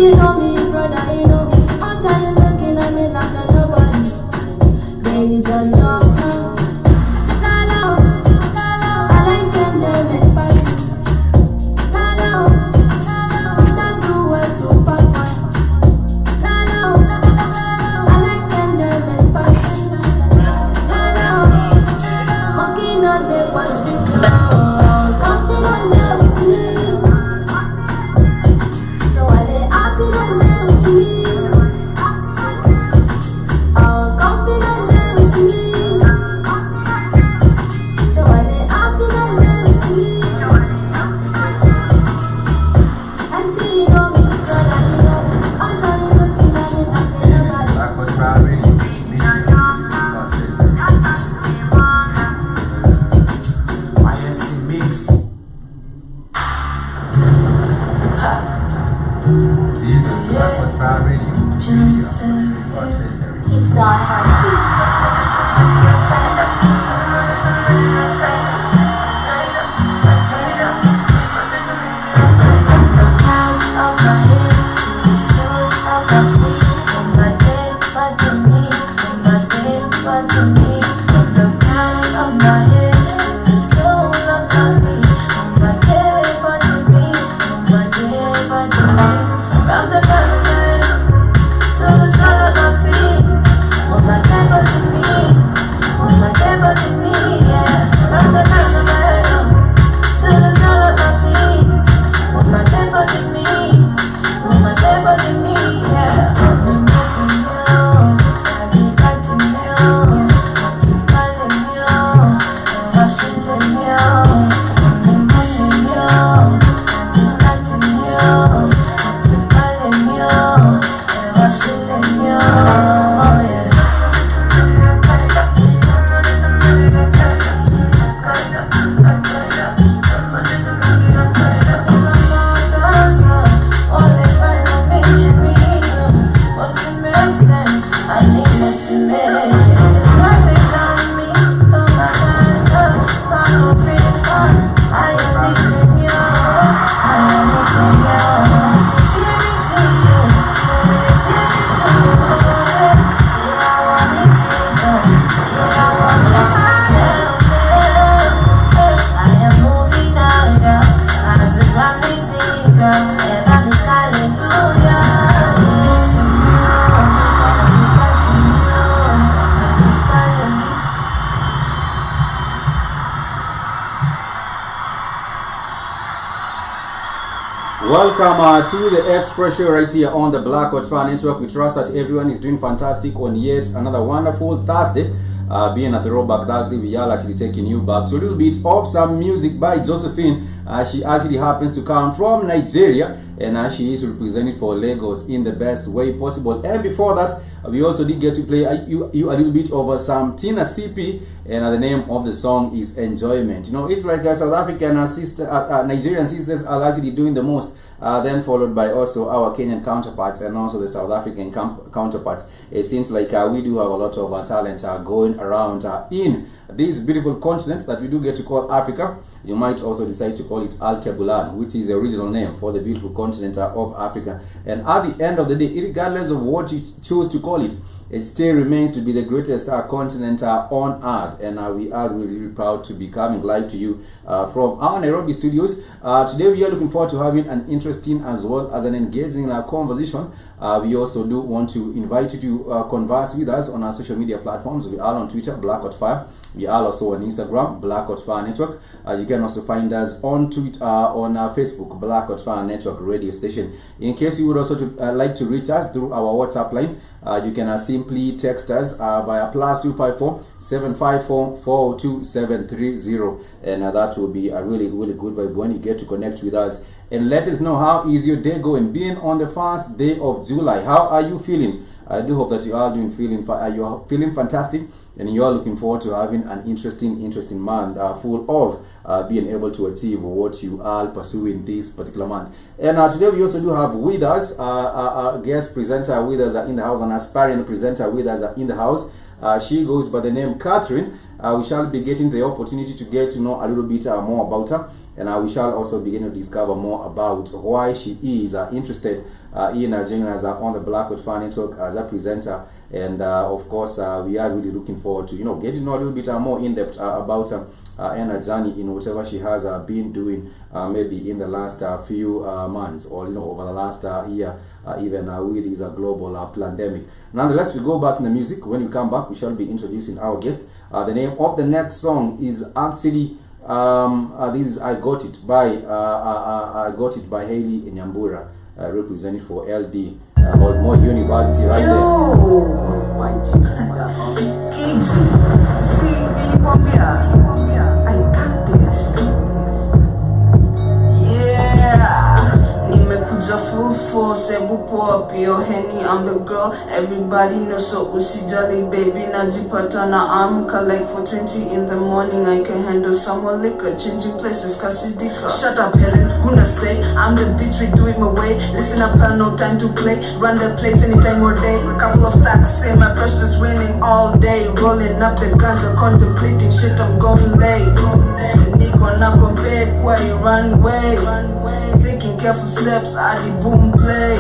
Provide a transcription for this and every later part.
you know me, brother, you know me. All time you looking at me like a nobody. Baby, don't know. I like them, they make pass. It's time to work to pack one. I like them, they make pass. Monkey not there for street love. Confidence there with me. So I let happiness there with me. Confidence there with me. So I let happiness there with me. Until you know me, brother, you know me. Until you looking at me like a nobody. It's the heartbeat. Welcome to the Express Show right here on the Black Hot Fan Network. We trust that everyone is doing fantastic on yet another wonderful Thursday. Being at the Throwback Thursday, we are actually taking you back to a little bit of some music by Josephine. She actually happens to come from Nigeria, and she is representing for Lagos in the best way possible. And before that, we also did get to play you a little bit of some Tina CP, and the name of the song is Enjoyment. You know, it's like South African Nigerian sisters are actually doing the most. Then followed by also our Kenyan counterparts and also the South African counterparts. It seems like we do have a lot of talent going around in this beautiful continent that we do get to call Africa. You might also decide to call it Al-Kebulan, which is the original name for the beautiful continent of Africa. And at the end of the day, regardless of what you choose to call it, it still remains to be the greatest continent on earth, and we are really proud to be coming live to you from our Nairobi studios. Today we are looking forward to having an interesting as well as an engaging conversation. We also do want to invite you to converse with us on our social media platforms. We are on Twitter, Black Hot Fire. We are also on Instagram, Black Hot Fire Network. You can also find us on Twitter, on Facebook, Black Hot Fire Network radio station. In case you would also like to reach us through our WhatsApp line, you can simply text us via +254 754 402 730, and that will be a really good vibe when you get to connect with us and let us know how is your day going, being on the first day of July. How are you feeling? I do hope that you are feeling fantastic, and you are looking forward to having an interesting month full of being able to achieve what you are pursuing this particular month. And today we also do have with us a guest presenter with us in the house, an aspiring presenter with us in the house. She goes by the name Catherine. We shall be getting the opportunity to get to know a little bit more about her and we shall also begin to discover more about why she is interested in joining us on the Blackwood Fan Network as a presenter. And of course, we are really looking forward to getting to know a little bit more in depth about Anna's journey in whatever she has been doing, maybe in the last few months, or over the last year, even with this global pandemic. Nonetheless, we go back in the music. When we come back, we shall be introducing our guest. The name of the next song is actually this is I Got It by Hailey Nyambura, representing for LD More University right there. I got this. Yeah, nimekuja full force, ebu poa pio Henny, I'm the girl everybody knows, so usijali baby, najipata na amka like 4:20 in the morning. I can handle some more liquor, changing places kasidika. Shut up Helen, who say I'm the bitch, we do it my way. Listen up, pal, no time to play, run the place anytime or day. Couple of stacks, say my precious winning all day. Rolling up the guns, I'm contemplating shit, I'm going late. Niko na compare kwa runway, taking careful steps, I the boom play.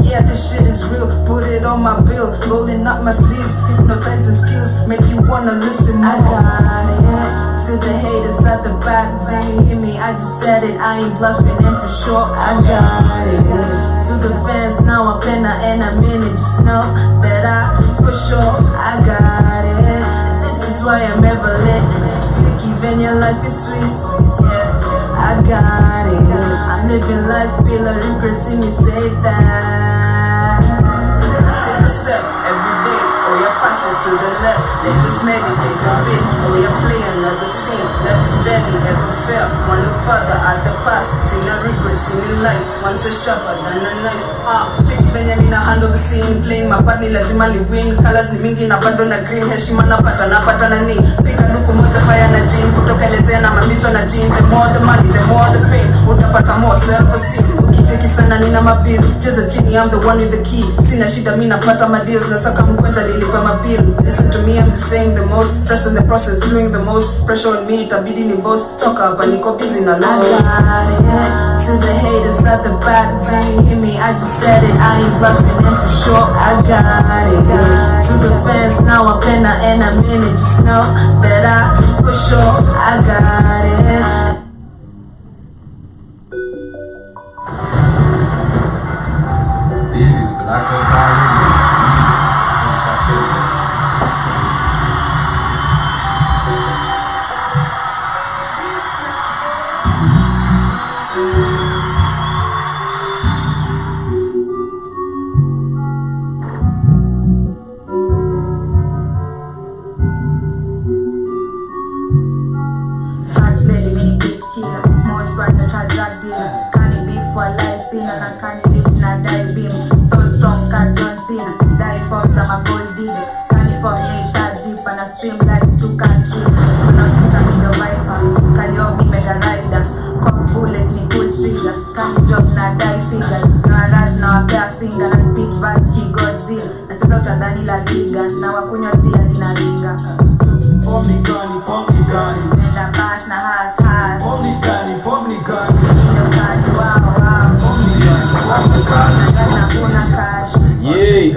Yeah, this shit is real, put it on my bill. Rolling up my sleeves, hypnotizing skills, make you wanna listen more. I got it, to the haters at the back, do you hear me? I just said it, I ain't bluffing, and for sure I got it. To the fans, now I'm penna and I'm in it, just know that I, for sure, I got it. This is why I'm ever lit, chicky when your life is sweet, yeah. I got it, I'm living life, feel a regret, see me say that. Take a step every day, oh yeah, pass it to the left. They just meditate a bit, oh yeah, play another scene. Love is barely ever fair, one look further at the past. See no regret, see me life, once a sharper than a knife. Cheki venye nina handle the scene, playing my part ni lazima ni win. Colors ni mingi na bado na green, heshima napata na ni. Piga luku moja fire na jean, kutokelezea na mamicho na jean. The more the money, the more the fame, utapata more self-esteem. Ukicheki sana nina mabill, cheza chini, I'm the one with the key. Sina shida mi napata my deals, nasaka mkwenta nilipa mabill. Listen to me, I'm just saying the most, stress in the process, doing the most. Pressure on me, itabidi ni boss. Talk up, but niko busy na low. I got it, to the haters at the back, do you hear me? I just said it, I ain't bluffing, and for sure I got it. To the fans, now I'm penna and I'm in it, just know that I, for sure I got it. This is Blackwood Fan Radio.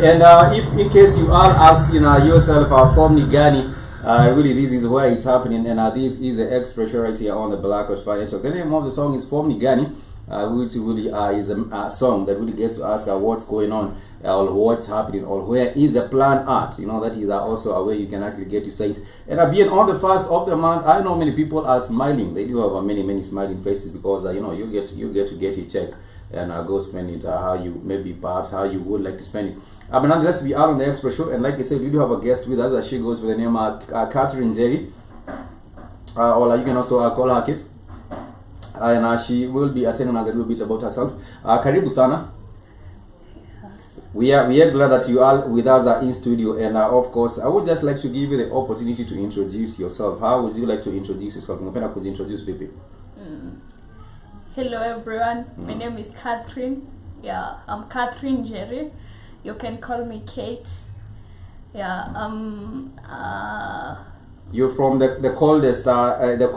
And if in case you are asking yourself, form ni gani, really this is where it's happening, and this is the expression right here on the Blackwood Fan Network. The name of the song is Form ni gani, which really is a song that really gets to ask what's going on, or what's happening, or where is the plan at. That is also a way you can actually get to say it. And being on the first of the month, I know many people are smiling. They do have many smiling faces because you get to get your check and go spend it how you perhaps how you would like to spend it. But nonetheless, we are on the Express Show, and like I said, we do have a guest with us. She goes by the name of Catherine Jerry, or you can also call her Kit, and she will be telling us a little bit about herself. Karibu sana. We are glad that you are with us in studio, and of course, I would just like to give you the opportunity to introduce yourself. How would you like to introduce yourself? Could introduce people? Hello everyone, my name is Catherine. Yeah, I'm Catherine Jerry. You can call me Kate. Yeah, You're from the coldest part of the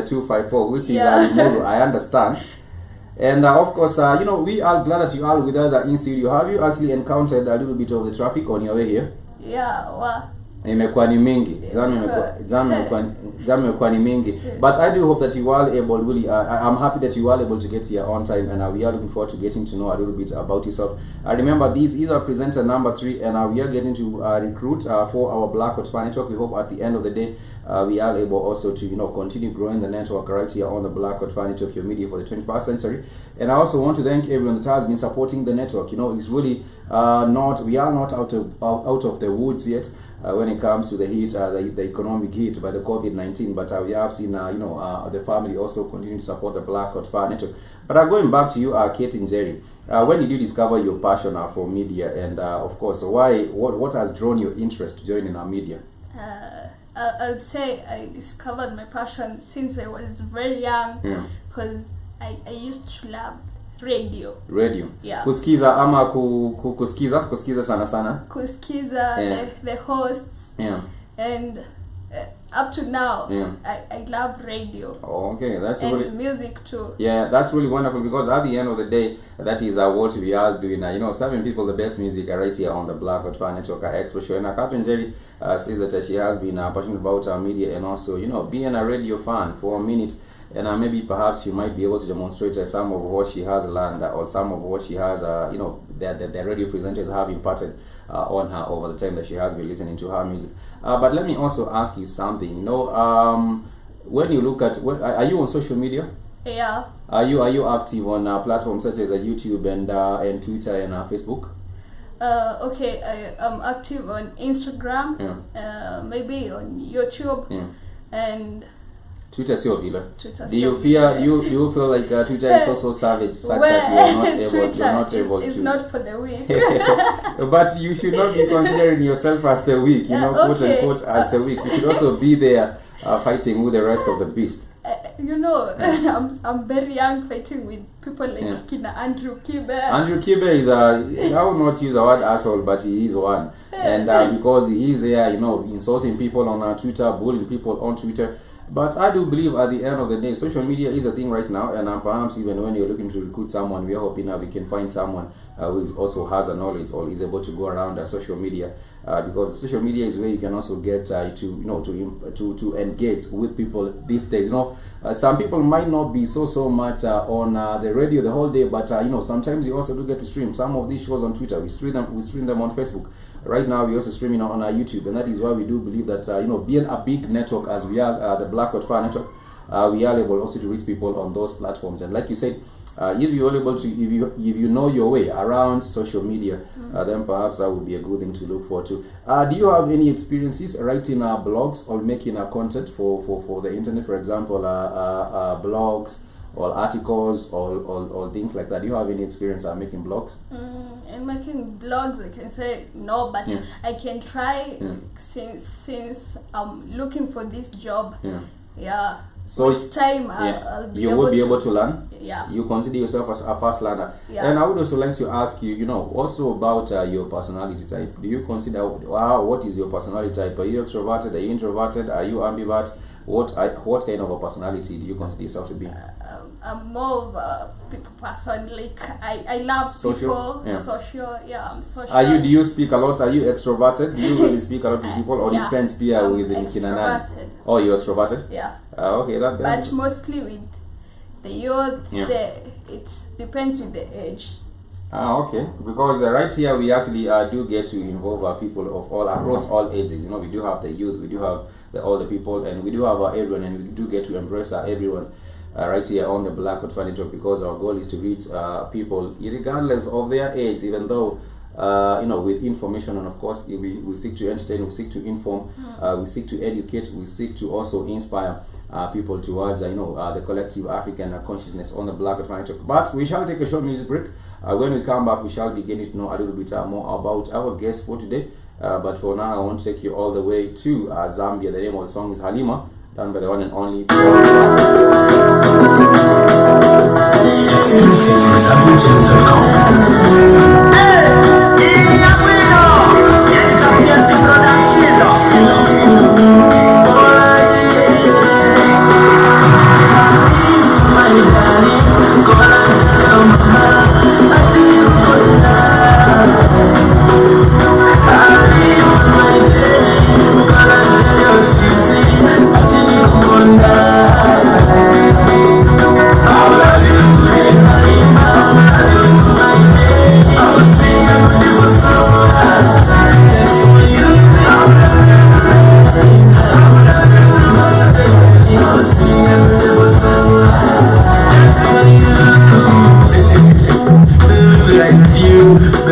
254, which is Limuru. I understand. And of course, we are glad that you are with us in studio. Have you actually encountered a little bit of the traffic on your way here? Yeah, well. Imekuwa ni mingi. Zamu imekuwa ni mingi. But I do hope that you are able, really, I'm happy that you are able to get here on time, and we are looking forward to getting to know a little bit about yourself. Remember, this is our presenter number 3, and we are getting to recruit for our Black Hot Fan Network. We hope at the end of the day, we are able also to, continue growing the network right here on the Black Hot Fan Network, your media for the 21st century. And I also want to thank everyone that has been supporting the network. It's really we are not out of the woods yet. When it comes to the heat, the economic heat by the COVID-19, but we have seen, the family also continue to support the Black Hot Fan Network. But going back to you, Kate and Jerry, when did you discover your passion for media, and of course, what has drawn your interest to join in our media? I would say I discovered my passion since I was very young, because I used to love radio. Yeah. Kusikiza ama kusikiza sana. Kusikiza the hosts. Yeah. And up to now, I love radio. Oh, okay, that's and really music too. Yeah, that's really wonderful, because at the end of the day, that is what we are doing now. Serving people the best music right here on the Black Hot Fan Network Expo Show. And Captain Jerry says that she has been passionate about our media, and also being a radio fan for a minute. And maybe perhaps she might be able to demonstrate some of what she has learned, or some of what she has, the radio presenters have imparted on her over the time that she has been listening to her music. But let me also ask you something. When you look at, are you on social media? Yeah. Are you active on platforms such as YouTube and Twitter and Facebook? Okay, I'm active on Instagram. Maybe on YouTube. And Twitter is your villa. Do you feel like Twitter is also savage, such that you're not able to? It's not for the weak. But you should not be considering yourself as the weak, quote unquote, as the weak. You should also be there fighting with the rest of the beast. I'm very young, fighting with people like Kina Andrew Kibe. Andrew Kibe is I will not use the word asshole, but he is one. And because he is there, insulting people on Twitter, bullying people on Twitter. But I do believe at the end of the day, social media is a thing right now, and perhaps even when you're looking to recruit someone, we are hoping that we can find someone who also has the knowledge or is able to go around social media, because social media is where you can also get to engage with people these days. Some people might not be so much on the radio the whole day, but sometimes you also do get to stream some of these shows on Twitter. We stream them on Facebook. Right now, we're also streaming on our YouTube, and that is why we do believe that being a big network as we are, the Black Hot Fan Network, we are able also to reach people on those platforms. And like you said, if you're able to, if you know your way around social media, then perhaps that would be a good thing to look forward to. Do you have any experiences writing blogs or making content for the internet, for example, blogs or articles or things like that? Do you have any experience making blogs? In making blogs, I can say no, but I can try since I'm looking for this job. So it's time I'll be able to learn. Yeah. You consider yourself as a fast learner. Yeah. And I would also like to ask you, also about your personality type. Do you consider what is your personality type? Are you extroverted? Are you introverted? Are you ambivert? What kind of a personality do you consider yourself to be? I'm more of a people person. Like I love social? people. Yeah. Social. Yeah, I'm social. Do you speak a lot? Are you extroverted? Do you really speak a lot to people, or depends with extroverted. Oh, you're extroverted? Yeah. Okay, but mostly with the youth, it depends with the age. Okay. Because right here we actually do get to involve people of all across all ages. We do have the youth, we do have the older people, and we do have everyone, and we do get to embrace everyone right here on the Black Hot Fan Network, because our goal is to reach people regardless of their age, even though with information, and of course we seek to entertain, we seek to inform, we seek to educate, we seek to also inspire people towards the collective African consciousness on the Black Hot Fan Network. But we shall take a short music break. When we come back, we shall be getting to know a little bit more about our guest for today. But for now, I want to take you all the way to Zambia. The name of the song is Halima, done by the one and only. Exclusive for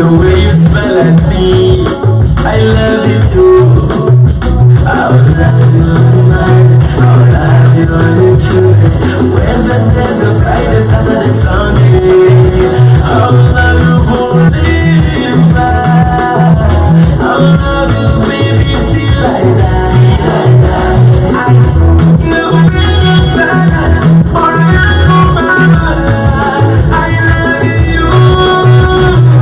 The way you smell at me, I love you too. I would love you on Monday, I would love you on Tuesday, Wednesday, Thursday, Friday, Saturday, Sunday. I will love you forever. I will love you, baby, till I die. You bring us sad, forever, mama. I love you.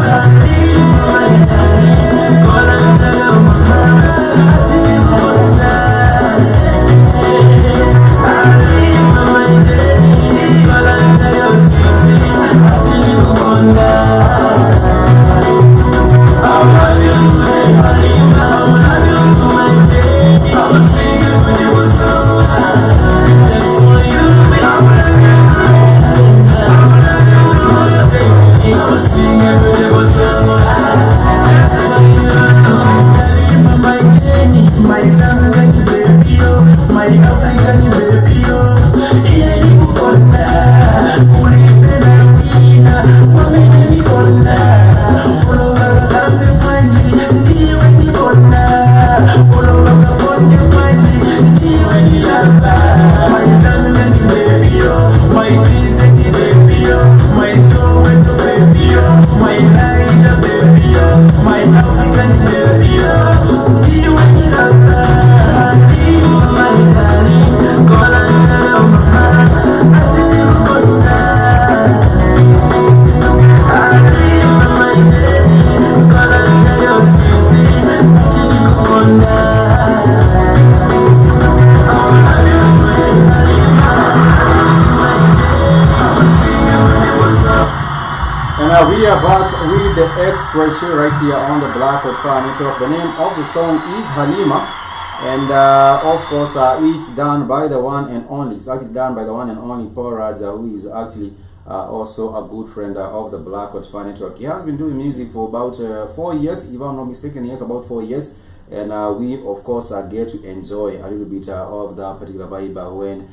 I need my darling. Call and tell your mama. I need my darling. I need my darling. Call and tell your sissy. I need my darling. I love you today, Halima. I love you to my day. I was thinking when you were so just for you, I love you today. I love you to my baby. I was thinking when you were so my Jenny, my Zangan baby, my African baby, Yeni Bukona, Ulipena Wina, Wameni Kona, Ologa Mwanji, Niwe Nikona, Ologa Bonde Mwanji, Niwe Nilaba, my Zangan baby, my Disney baby, my Soweto baby, my Niger baby, my African baby, Niwe Nilaba, Niwe my darling, call and tell your mama, I tell you Kona. I need my daddy, call and tell your sissy, I tell you Kona. I will love you today, Halima. I was singing when it was up. And now we are back with the Express show right here on the Black Fire Network. The name of the song is Halima, and of course it's done by the one and only. It's actually done by the one and only Paul Raja, who is actually also a good friend of the Black Fire Network. He has been doing music for about 4 years, if I'm not mistaken. Yes, about 4 years, and we of course get to enjoy a little bit of that particular vibe when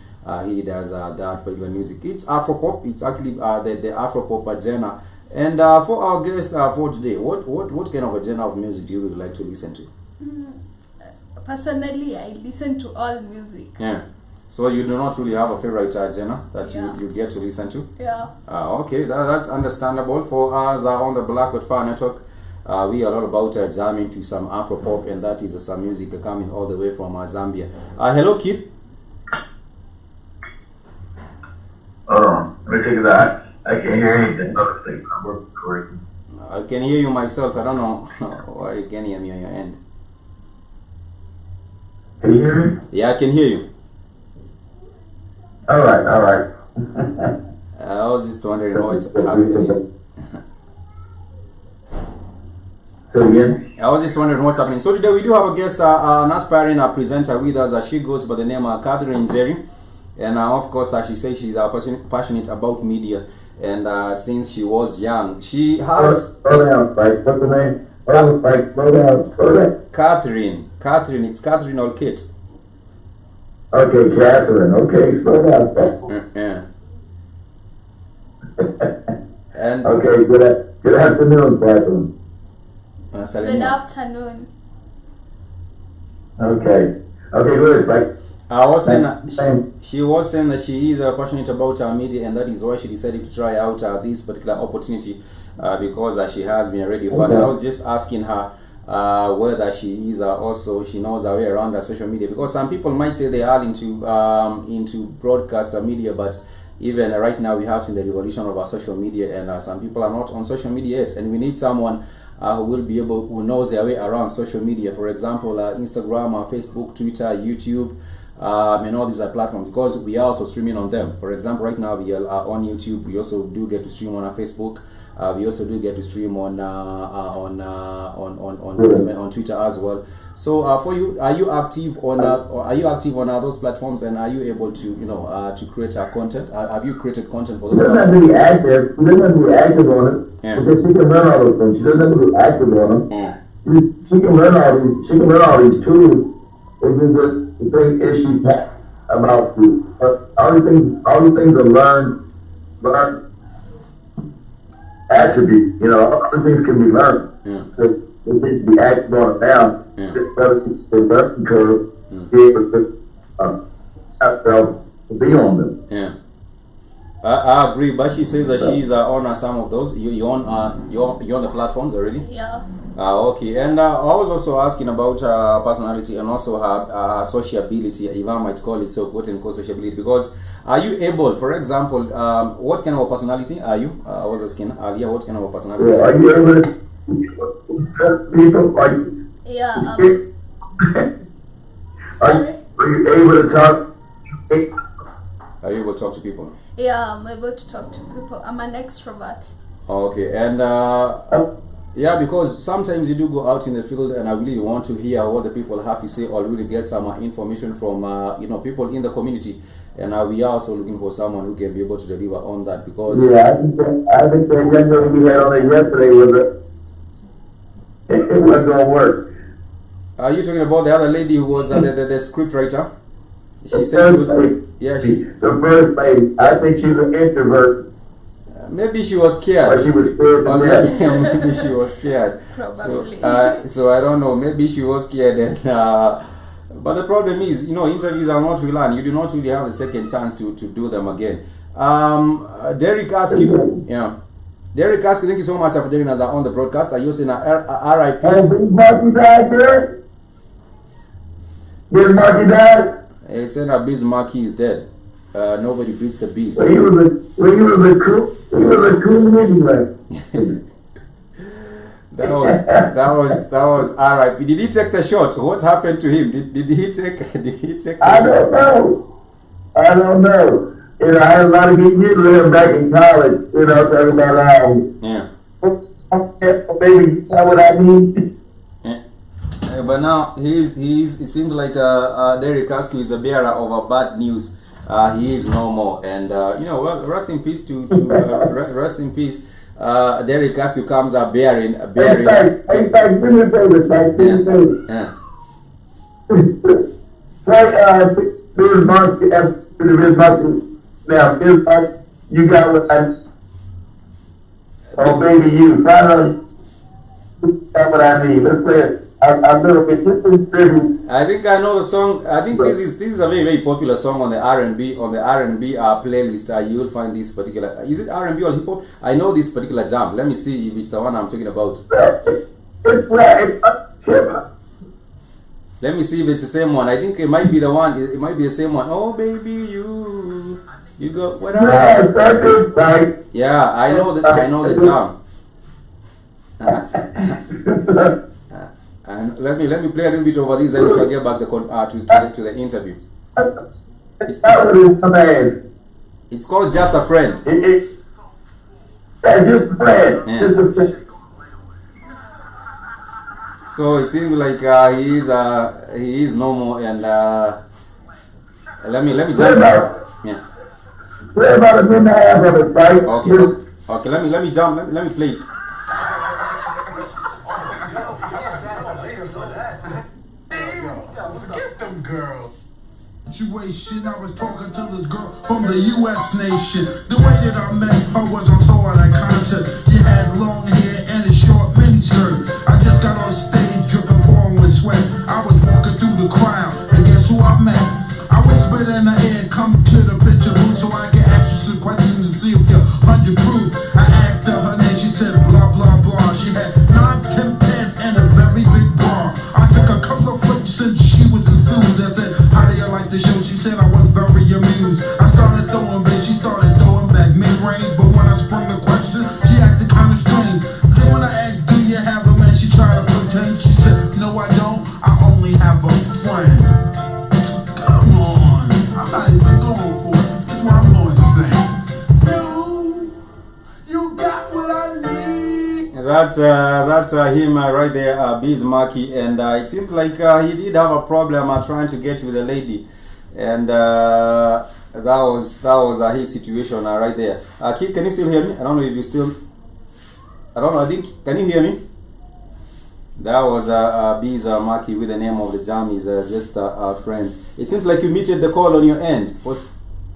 he does that particular music. It's Afropop. It's actually the Afropop genre. And for our guest for today, what kind of a genre of music do you really like to listen to? Personally, I listen to all music. Yeah. So you do not really have a favorite genre that you get to listen to? Yeah. Okay, that's understandable. For us on the Black Fire Network, we are all about jamming to some Afropop, and that is some music coming all the way from Zambia. Hello, Kid. Hold on, let me take that. I can't hear anything. Obviously, I'm recording. I can hear you myself. I don't know why you can hear me on your end. Can you hear me? Yeah, I can hear you. All right. I was just wondering what's happening. So again? I was just wondering what's happening. So today we do have a guest, an aspiring presenter with us. She goes by the name of Catherine Jerry. And of course, she says she's passionate about media. And since she was young, she has... Slow down, Spike. What's the name? Slow down. Catherine. It's Catherine or Kate. Okay, Catherine. Okay, slow down. Yeah. And okay, good afternoon, Catherine. Good afternoon. Okay, good, Spike. I was saying she was saying that she is passionate about media, and that is why she decided to try out this particular opportunity because she has been a radio fan. And I was just asking her whether she is also she knows her way around social media, because some people might say they are into broadcast media, but even right now we have seen the revolution of our social media, and some people are not on social media yet, and we need someone who knows their way around social media. For example, Instagram, Facebook, Twitter, YouTube. And all these are platforms, because we are also streaming on them. For example, right now we are on YouTube. We also do get to stream on Facebook. We also do get to stream on Twitter as well. So for you, are you active on those platforms, and are you able to to create content? Have you created content for those? She doesn't have to be active. She doesn't have to be active on it, because she can learn all those things. She doesn't have to be active on them. She can learn all these. She can learn all these tools. It's just the thing is she passionate about all the things are learned. attribute. You know, other things can be learned. Yeah. So it needs to be acted on it now. Yeah. Just the learning curve, be able to be on them. Yeah. I agree, but she says that she's on some of those. You on the platforms already? Yeah. Okay. And I was also asking about her personality and also her sociability, if I might call it so, quote unquote sociability. Because are you able, for example, what kind of a personality are you? I was asking earlier, what kind of a personality? Yeah, are you able to trust people? Yeah. Are you able to talk? Are you able to talk to people? Yeah, I'm able to talk to people. I'm an extrovert. Okay. And yeah, because sometimes you do go out in the field and I really want to hear what the people have to say or really get some information from people in the community, and we are also looking for someone who can be able to deliver on that. Because yeah, I think that young lady we had on there yesterday it wasn't gonna work. Are you talking about the other lady who was the script writer? She said she was, yeah, she's the first lady. I think she's an introvert. Maybe she was scared. Or she was scared. Or maybe she was scared. Probably. So I don't know. Maybe she was scared. And, but the problem is, interviews are not relying. You do not really have the second chance to do them again. Derek Askew, yeah. Derek Askew, thank you so much for joining us on the broadcast. Are you saying RIP? Did Marky die, Derek? Did Marky die? He said that Biz Marky is dead. Nobody beats the beast. Well, he was a cool anyway. That was RIP. Did he take the shot? What happened to him? Did he take I don't know. I had a lot of good years with him back in college, talking about yeah. Baby, that's what I need. But now it seems like Derek Askew is a bearer of a bad news. He is no more, and well, rest in peace to rest in peace. Derek Askew comes up bearing. In fact, do me a favor, Try Biz Marky now, Biz Marky, you got what I. Oh, baby, you. Finally, that's what I need. Let's play it. I think I know the song. I think this is a very, very popular song on the R&B playlist. You will find this particular. Is it R&B or hip hop? I know this particular jam. Let me see if it's the one I'm talking about. Let me see if it's the same one. I think it might be the one. It might be the same one. Oh baby, you got what I. Yeah, I know that. I know the jam. And let me play a little bit over this, then we shall get back to the interview. It's called Just a Friend. Just a friend. Yeah. So it seems like he is no more, and let me just yeah. Play about a minute and a half of it, right? Okay. Let me jump. Let me play it. Girl. Situation, I was talking to this girl from the U.S. nation. The way that I met her was on tour at a concert. She had long hair and a short miniskirt. I just got on stage dripping pouring with sweat. I was walking through the crowd, and guess who I met? I whispered in her ear, come to the picture booth so I can ask you some questions to see if you're 100 proof. I asked her her name, she said blah blah blah. She had 9, 10 pants and a very big bra. I took a couple of flicks and she was enthused. I said, how do you like the show? She said I was very amused. I started throwing bass, she started throwing back mid-range. But when I sprung the question, she acted kind of strange. Then when I asked, do you have a man? She tried to pretend. She said, no I don't, I only have a friend. Come on, I'm not even going for it. This is what I'm going to say. You got what I need. That's him right there, Biz Marky, and it seems like he did have a problem trying to get with a lady, and that was his situation right there. Kid, can you still hear me? I don't know if you still. I don't know. I think. Can you hear me? That was Biz Marky with the name of the jam is just a friend. It seems like you muted the call on your end.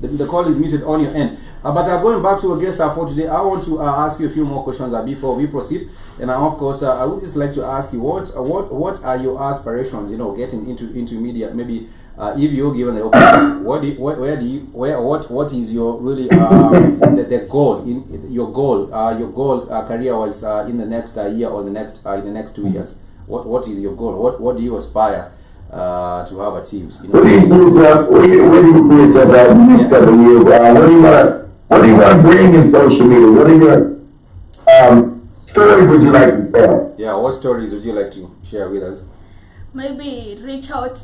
The call is muted on your end. But going back to our guest for today, I want to ask you a few more questions before we proceed. And of course, I would just like to ask you what are your aspirations? Getting into media. Maybe if you're given the opportunity, what is your really the goal your goal career-wise in the next year or in the next 2 years? What is your goal? What do you aspire to have achieved? What do you see yourself? What do you see yourself out in the next couple of years? What do you want to bring in social media? What are your stories would you like to tell? Yeah, what stories would you like to share with us? Maybe reach out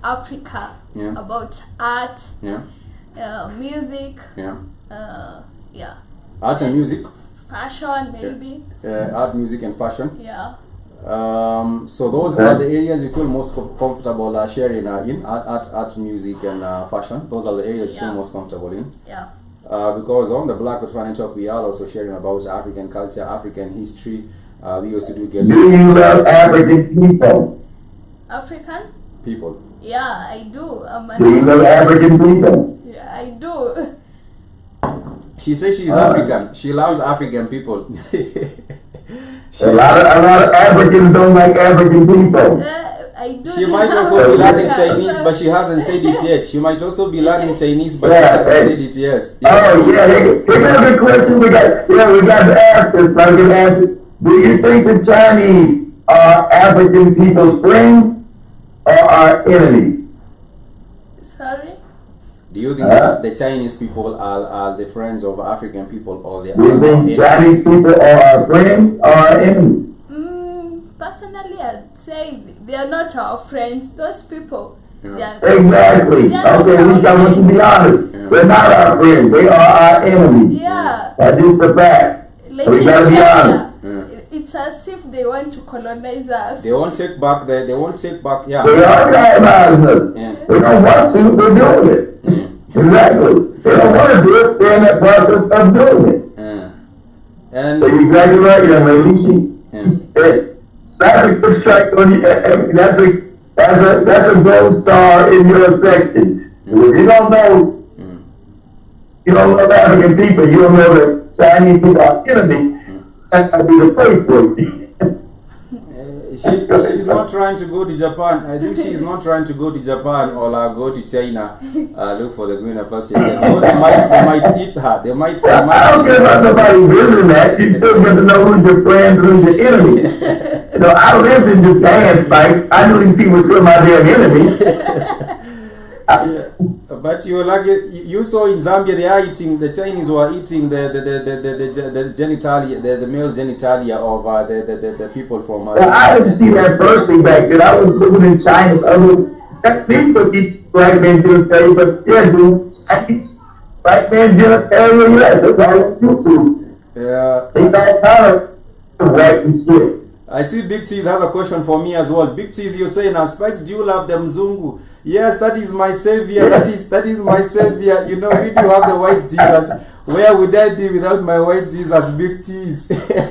Africa about art, music, art and music, fashion, maybe. Art, music, and fashion. Yeah. So those are the areas you feel most comfortable sharing in art, music, and fashion. Those are the areas you feel most comfortable in. Yeah. Because on the Black Coat Fan Talk, we are also sharing about African culture, African history. We also do get. Do you love African people? African people. Yeah, I do. Do you love African people? Yeah, I do. She says she's African. She loves African people. A lot of Africans don't like African people. I do. She might also be learning Chinese, but she hasn't said it yet. She might also be learning Chinese, but she hasn't said it yet. Oh yeah, here's a good question we got to ask this. Like we asked, do you think the Chinese are African people's friends or our enemies? Sorry? Do you think that the Chinese people are the friends of African people or they are do you think Chinese people are our friends or our enemies? Personally, I'd say they are not our friends. Those people. Exactly. Okay, we want to be honest. They're not our friends. They are our enemies. Yeah. That's just a fact. Like We gotta be honest. It's as if they want to colonize us. They won't take back They are yeah. colonizing us. They don't want to, they're doing it. Exactly. They don't want to do it, they're in that process of doing it. And So you're exactly right, young lady. That's a gold star in your section. If you don't know, you don't love African people, you don't know that Chinese people are enemies, that's going to be the place for you. she's not trying to go to Japan. I think she's not trying to go to Japan or go to China. Look for the greener pastures. They might eat her. They might. I don't care about nobody visiting that. You still get to know who's your friends and who's your enemies. I lived in Japan, Spike. I knew these people were my damn enemies. But you're lucky. You saw in Zambia they are eating. The Chinese were eating the genitalia, the male genitalia of the people from. Well, I didn't see that personally back then. I was living in China. People teach black men genitalia, but yeah, dude, I teach black men genitalia. Yeah, that's all on YouTube. Yeah. They all kind of white and shit. I see Big Cheese has a question for me as well. Big Cheese, you're saying, Spikes, do you love the Mzungu? Yes, that is my savior. That is my savior. We do have the white Jesus. Where would I be without my white Jesus, Big Cheese? Anyhow,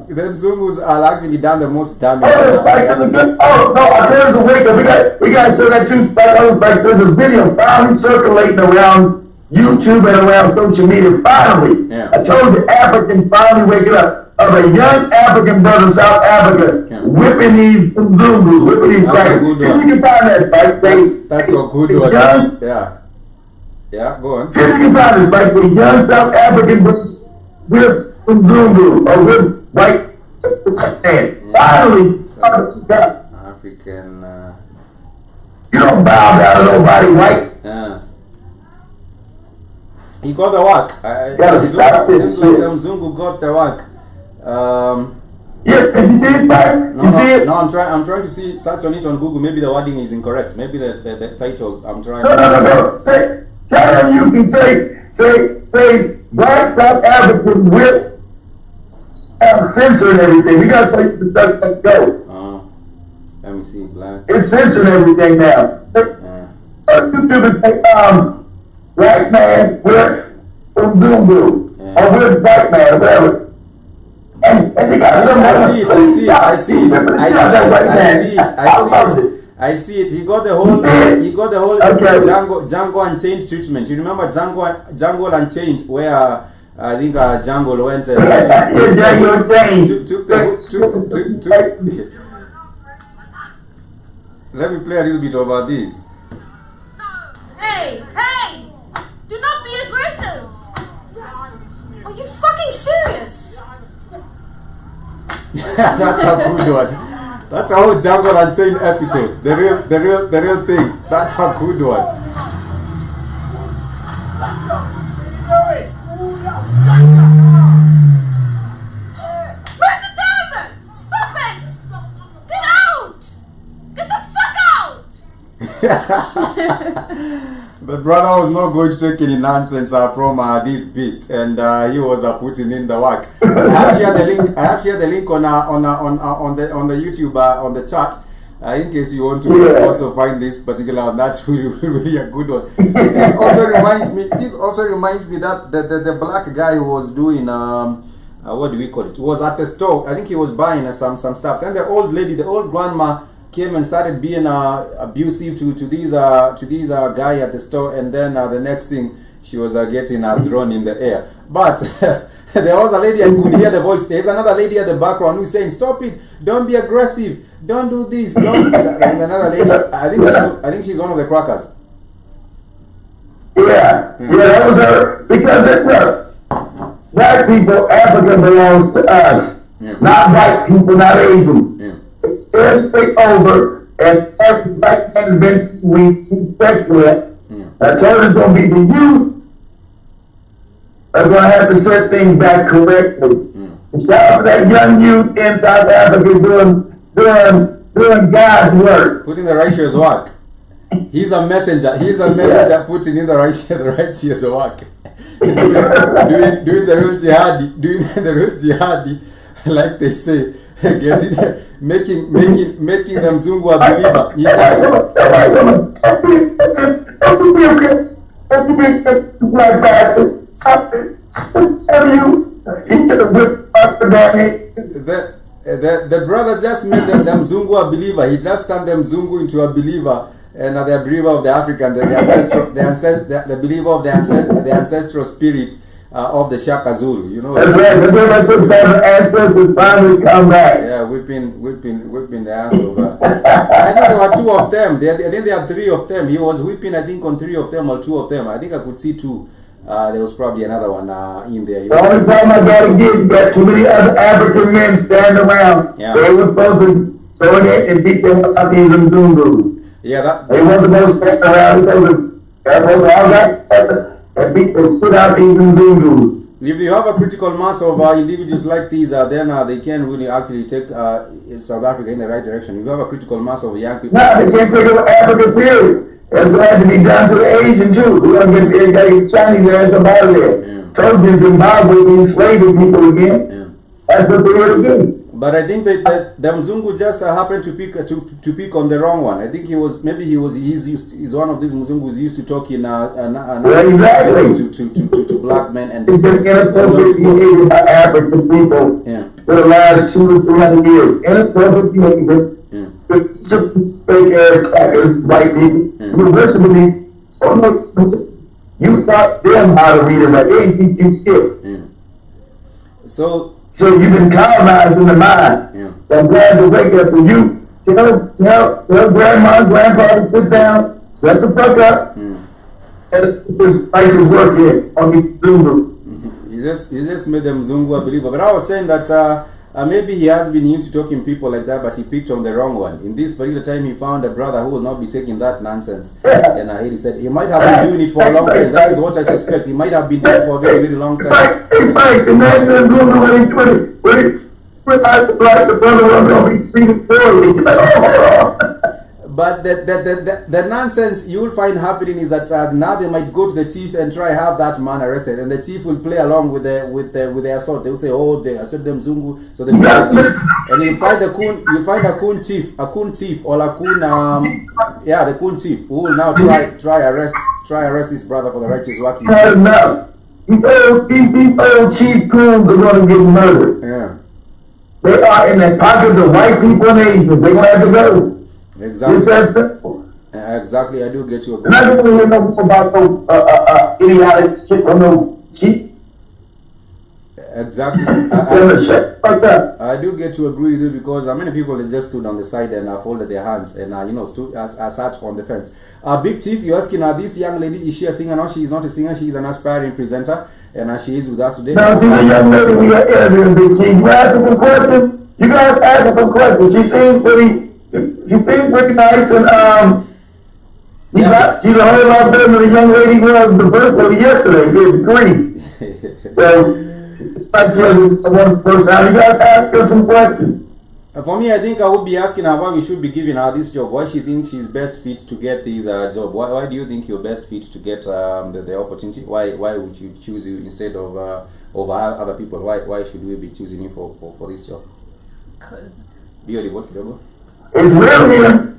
the Mzungus are actually done the most damage. Oh, no, there's a wake up. We got to show that too. There's a video finally circulating around YouTube and around social media. Finally, I told you, Africans finally waking up. Of a young African brother in South Africa whipping these Zungus, whipping these That's a good one. You can find that, right? That's a good one. Yeah, go on. You can find this, right? The young South African with some Zungu or with white man. Finally, African. You don't bow down to nobody white. He got the work. Seems like the Mzungu got the work. Yes, did you see it, Mike? No, I'm trying to see, search on it on Google. Maybe the wording is incorrect. Maybe the title. I'm trying. No. Tell them you can say black South African with censor and everything. We gotta play the stuff. Let's go. Let me see, black. It's censoring everything now. YouTube and say black man with Zungu or with black man, whatever. And they got I see it. I see it. He got the whole Django Unchained treatment. You remember Django Unchained, where I think Django went took Let me play a little bit about this. Hey! Do not be aggressive! Are you fucking serious? That's a good one. That's a whole Django Unchained episode. The real thing. That's a good one. Where's the table? Stop it! Get out! Get the fuck out! The brother was not going to take any nonsense from this beast, and he was putting in the work. I have shared the link on the YouTube on the chat, in case you want to also find this particular one. That's really a good one. This also reminds me that the black guy who was doing what do we call it? Was at the store. I think he was buying some stuff. Then the old grandma came and started being abusive to this guy at the store, and then the next thing she was getting thrown in the air. But there was a lady, I could hear the voice. There's another lady at the background who's saying, "Stop it! Don't be aggressive! Don't do this!" Don't. There's another lady. I think she's one of the crackers. Yeah, that was her. Because black people, Africa belongs to us, not white people, not Asian. They take over, and every black man we sexual. I told it's going to be the youth are going to have to set things back correctly. Shout out to that young youth in South Africa doing God's work. Putting the righteous work. He's a messenger. Putting in the righteous work. doing the real jihadi, like they say. Making them Zungu a believer. The brother just made them Zungu a believer. He just turned them Zungu into a believer, and they're a believer of the African, the believer of the ancestral spirits. Of the Shaka Zulu, you know. That's right. The ancestors finally come back. Yeah, whipping the ass over. I think there were two of them. I think there are three of them. He was whipping, I think, on three of them or two of them. I think I could see two. There was probably another one in there. The only time I gotta get is that too many other African men stand around. Yeah. They were supposed to go in there and beat them up in them Zungus. Yeah, they weren't supposed to stand around because they're supposed to all that. And beat the shit out of even Zungus. If you have a critical mass of individuals like these, then they can really actually take South Africa in the right direction. If you have a critical mass of young people, no, they can't take over Africa, period. It's going to have to be done to the Asian too. We're going to get Chinese and somebody there. Told you Zimbabwe enslaving people again. That's what they were doing. But I think that the Mzungu just happened to pick on the wrong one. I think he's one of these Mzungus used to talk in exactly. to black men, and it's been inappropriate behavior by African people for the last 200 or 300 years. Inappropriate behavior. Fake ass crackers, white people. University, you taught them how to read and write. They ain't teach you shit. So you've been colonized in the mind. So I'm glad to wake up for you. Tell grandma and grandpa to sit down, shut the fuck up, and fight the work in on these Zungu. You just made them Zungu a believer. But I was saying that maybe he has been used to talking people like that, but he picked on the wrong one. In this particular time, he found a brother who will not be taking that nonsense. And he said he might have been doing it for a long time. That is what I suspect. He might have been doing it for a very, very long time. Imagine the brother when the brother was going to be treated poorly. But the nonsense you will find happening is that now they might go to the chief and try have that man arrested, and the chief will play along with the assault. They will say, "Oh, they assault them Zungu," so they the chief, and you find a coon chief, or a coon, the coon chief who will now try arrest this brother for the righteous work. No, these old chief coons are going to get murdered. Yeah, they are in the pockets of white people and Asians. They're going to have to go. Exactly. It's that simple. Exactly, I do get you. And I don't really know about no idiotic shit or no cheat. Exactly. I do get to agree with you because many people they just stood on the side and folded their hands and stood as sat on the fence. Big Cheese, you're asking this young lady, is she a singer? No, she is not a singer. She is an aspiring presenter and she is with us today. Now she's a young lady we got interviewing, Big Cheese. You asking some questions? You guys asking some questions. She seems pretty nice and she's a whole lot better than the young lady was the birthday yesterday. Good grief. So it's like someone first time. You guys ask her some questions. For me, I think I would be asking her why we should be giving her this job. Why she thinks she's best fit to get this job. Why do you think you're best fit to get the opportunity? Why would you choose you instead of other people? Why should we be choosing you for this job? Be audible, Kidogo. It's real here.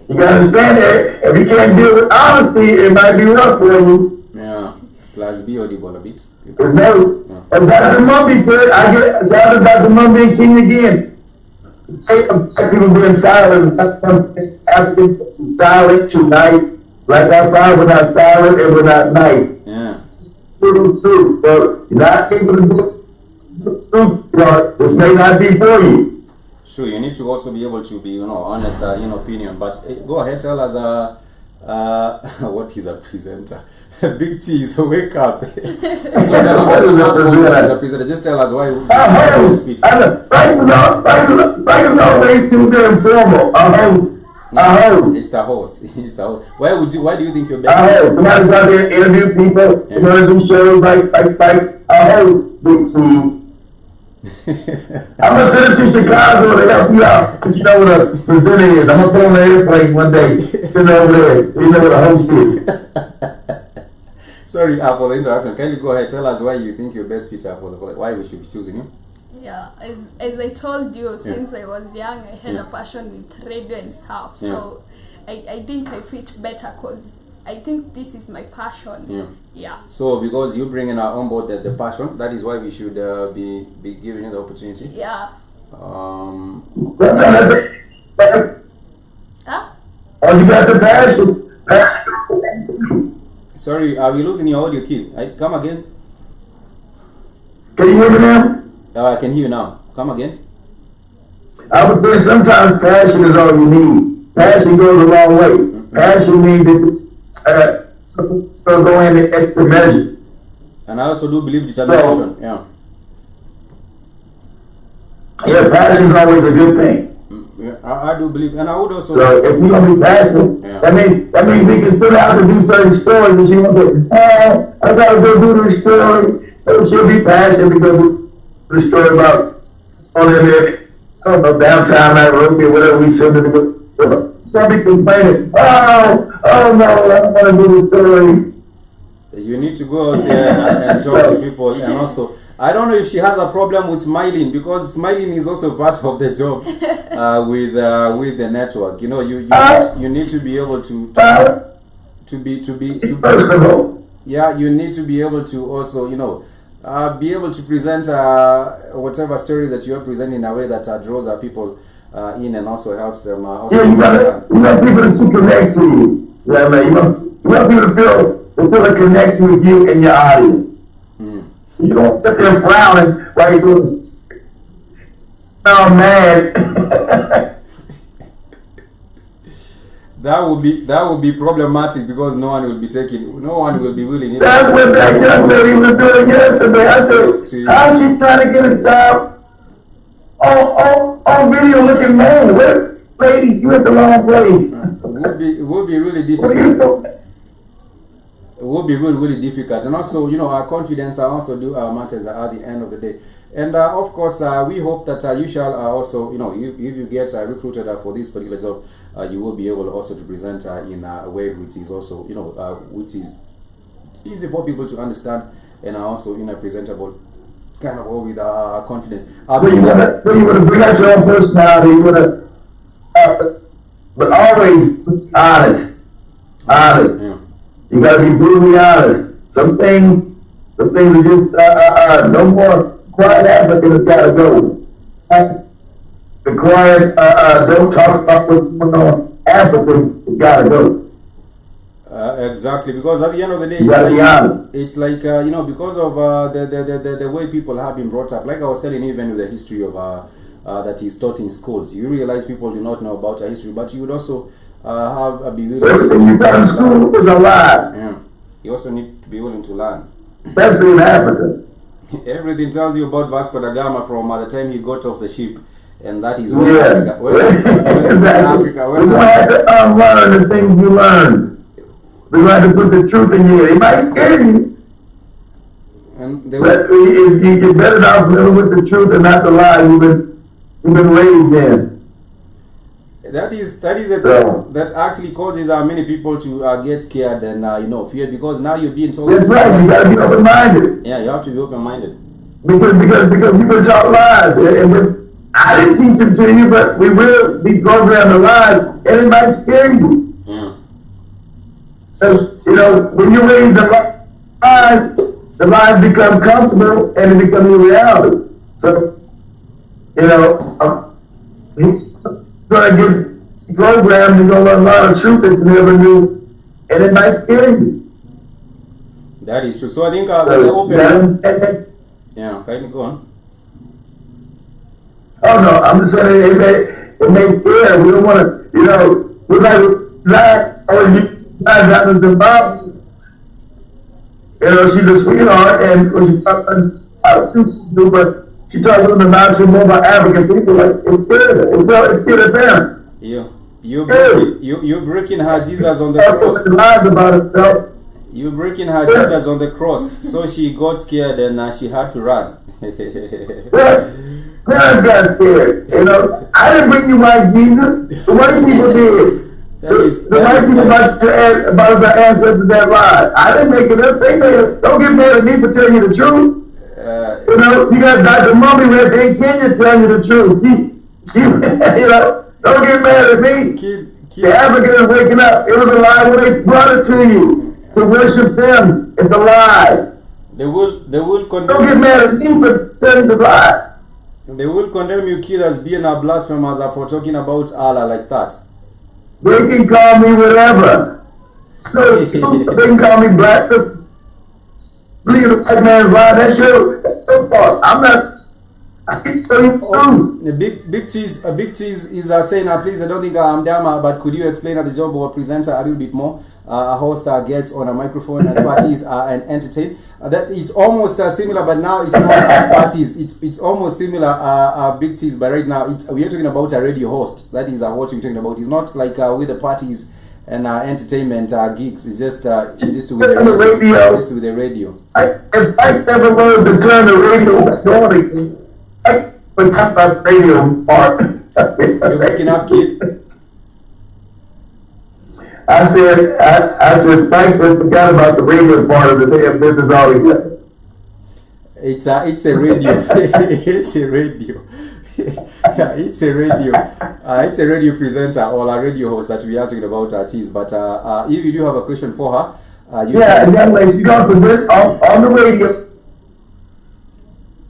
You gotta understand that if you can't deal with honesty, it might be rough for you. Yeah. Plus be audible a bit. No. And Dr. Mumby said, I get shout out Dr. Mumby and King again. People being silent, Africans silent tonight. Like our father, we're not silent and we're not nice. Yeah. True. So you're not able to do truth, which may not be for you. Sure, you need to also be able to be, honest in opinion. But go ahead, tell us what is a presenter? Big T, so wake up. So what is a presenter? Just tell us why. Frank is always too damn formal. A host. It's the host. Why do you think you're A best? host. Somebody's out there interview people. You know, do shows like a host. Big T. I'm gonna send it to Chicago to help you out. You know what a presenter is. I'm gonna put on an airplane one day. Send over there. So you know what a host is. Sorry for the interruption. Can you go ahead tell us why you think you're best fit for why we should be choosing you? Yeah, as I told you, since I was young, I had a passion with radio and stuff. So I think I fit better because I think this is my passion. Yeah. So because you bring on board the passion, that is why we should be giving you the opportunity. Yeah. Oh, you got the passion. Sorry, are we losing your audio, kid? Come again. Can you hear me now? I can hear you now. Come again. I would say sometimes passion is all you need. Passion goes a long way. Passion means so go in the extra measure. And I also do believe determination. Yeah, passion is always a good thing. I do believe, and I would also. So if you're gonna be passionate, that means we can sit down and do certain stories, and she gonna say, I gotta go do this story. And she'll be passionate because the story about downtown Nairobi or whatever we should do. Somebody complaining, oh no, I don't want to do the story. You need to go out there and talk to people, and also, I don't know if she has a problem with smiling because smiling is also part of the job with the network. You need to be able to yeah, you need to be able to also be able to present whatever story that you are presenting in a way that draws people in and also helps them. You want people to connect to you. Yeah, man. You want people to feel a connection with you and your audience. You don't sit there frowning while you're doing mad. That would be problematic because no one will be willing. That's what that young lady was doing yesterday. I said, how's she trying to get a job on video looking man? Lady, you at the wrong place. It would be really difficult. It would be really difficult, and also our confidence also do matters at the end of the day. And of course, we hope that you shall also if you get recruited for this particular job, you will be able also to present in a way which is also which is easy for people to understand and also in a presentable kind of way with confidence. So you want to bring out your own personality. You want to, but always honest. Yeah. You gotta be brutally honest. Some things are just no more quiet African has gotta go. the quiet, don't talk about what's going on. Africa, it's gotta go. Exactly, because at the end of the day, it's like you know, because of the way people have been brought up. Like I was telling you, even with the history of that is taught in schools, you realize people do not know about our history, but you would also have a be willing everything you got in school is a lie. Yeah, you also need to be willing to learn. Especially in Africa. Everything tells you about Vasco da Gama from the time he got off the ship, and that is Africa. Africa. You have to unlearn the things you learned. We have to put the truth in you. It might scare you. But if you better off living with the truth and not the lie you've been raised in. That is a thing that actually causes many people to get scared and you know, fear, because now you're being told. That's right. You gotta be open-minded. Yeah, you have to be open-minded. Because people talk lies, and I didn't teach them to you, but we will be programmed to lie, and it might scare you. Yeah. So, you know, when you raise the lies become comfortable and it becomes your reality. So, you know, he's going to get programmed, you're going to learn a lot of truth that you never knew, and it might scare you. That is true. So I think the open. Yeah, can you go on? Oh no, I'm just saying it may scare. We don't want to, you know, we're like you out in Zimbabwe. You know, she's a sweetheart, and when she talks but she talks about more about African people, like it's scared her. It's scared her parents. You're breaking her Jesus on the cross. Lies about herself. You're breaking her Jesus on the cross, so she got scared and she had to run. Parents got scared. You know, I didn't bring you my Jesus. The white people did. The white people about the ancestors that lied. I didn't make it up. They made it. Don't get mad at me for telling you the truth. You know, you got Dr. Mummy right there in Kenya telling you the truth. She, you know, don't get mad at me. The Africans waking up. It was a lie when they brought it to you. To worship them. It's a lie. They will condemn. Don't get mad at me for telling the lie. They will condemn you kids as being a blasphemers for talking about Allah like that. They can call me whatever. So they can call me black. Believe the white man's lie. That's your fault. I'm not. I can tell you the truth. The big cheese is saying, please, I don't think I'm Dama, but could you explain the job of a presenter a little bit more? A host gets on a microphone at parties and entertain. That it's almost similar, but now it's not at parties. It's almost similar. Big cheese, but right now we are talking about a radio host. That is what we're talking about. It's not like with the parties and entertainment gigs. It's just with the radio. Just with the radio. If I never learned to turn the radio on, but that's radio part. You're breaking up, kid. I said, thanks, I forgot about the radio part of the damn business already. It's a radio. It's a radio. Yeah, it's a radio. It's a radio presenter or a radio host that we are talking about cheese. But if you do have a question for her, young lady, she's gonna present on the radio,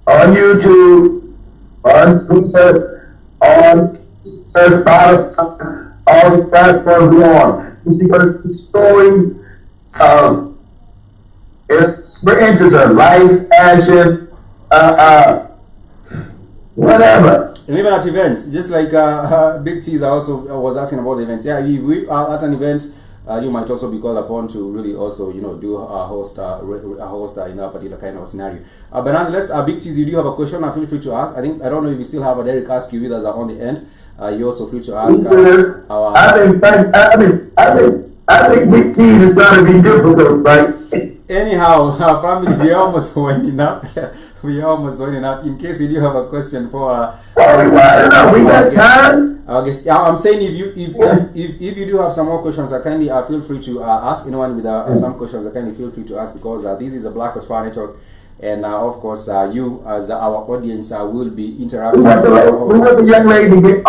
on YouTube, on Twitter, on Spotify, all the platforms we're on. You see what stories, it's very interesting, life, action, whatever. And even at events, just like Big T's also was asking about the events. Yeah, if we are at an event, you might also be called upon to really also, you know, do a host in that particular kind of scenario. But nonetheless, Big T's, you do have a question, feel free to ask. I don't know if we still have a Derek Ask you with us on the end. You also free to ask. I think Big T is going to be difficult, right? Anyhow, family, we are almost winding up. We are almost winding up. In case you do have a question for we got time. I'm saying if you do have some more questions, kindly feel free to ask. Anyone with some questions, kindly feel free to ask, because this is a Black Fire Network. And of course, you as our audience will be interacting. We want the young lady to get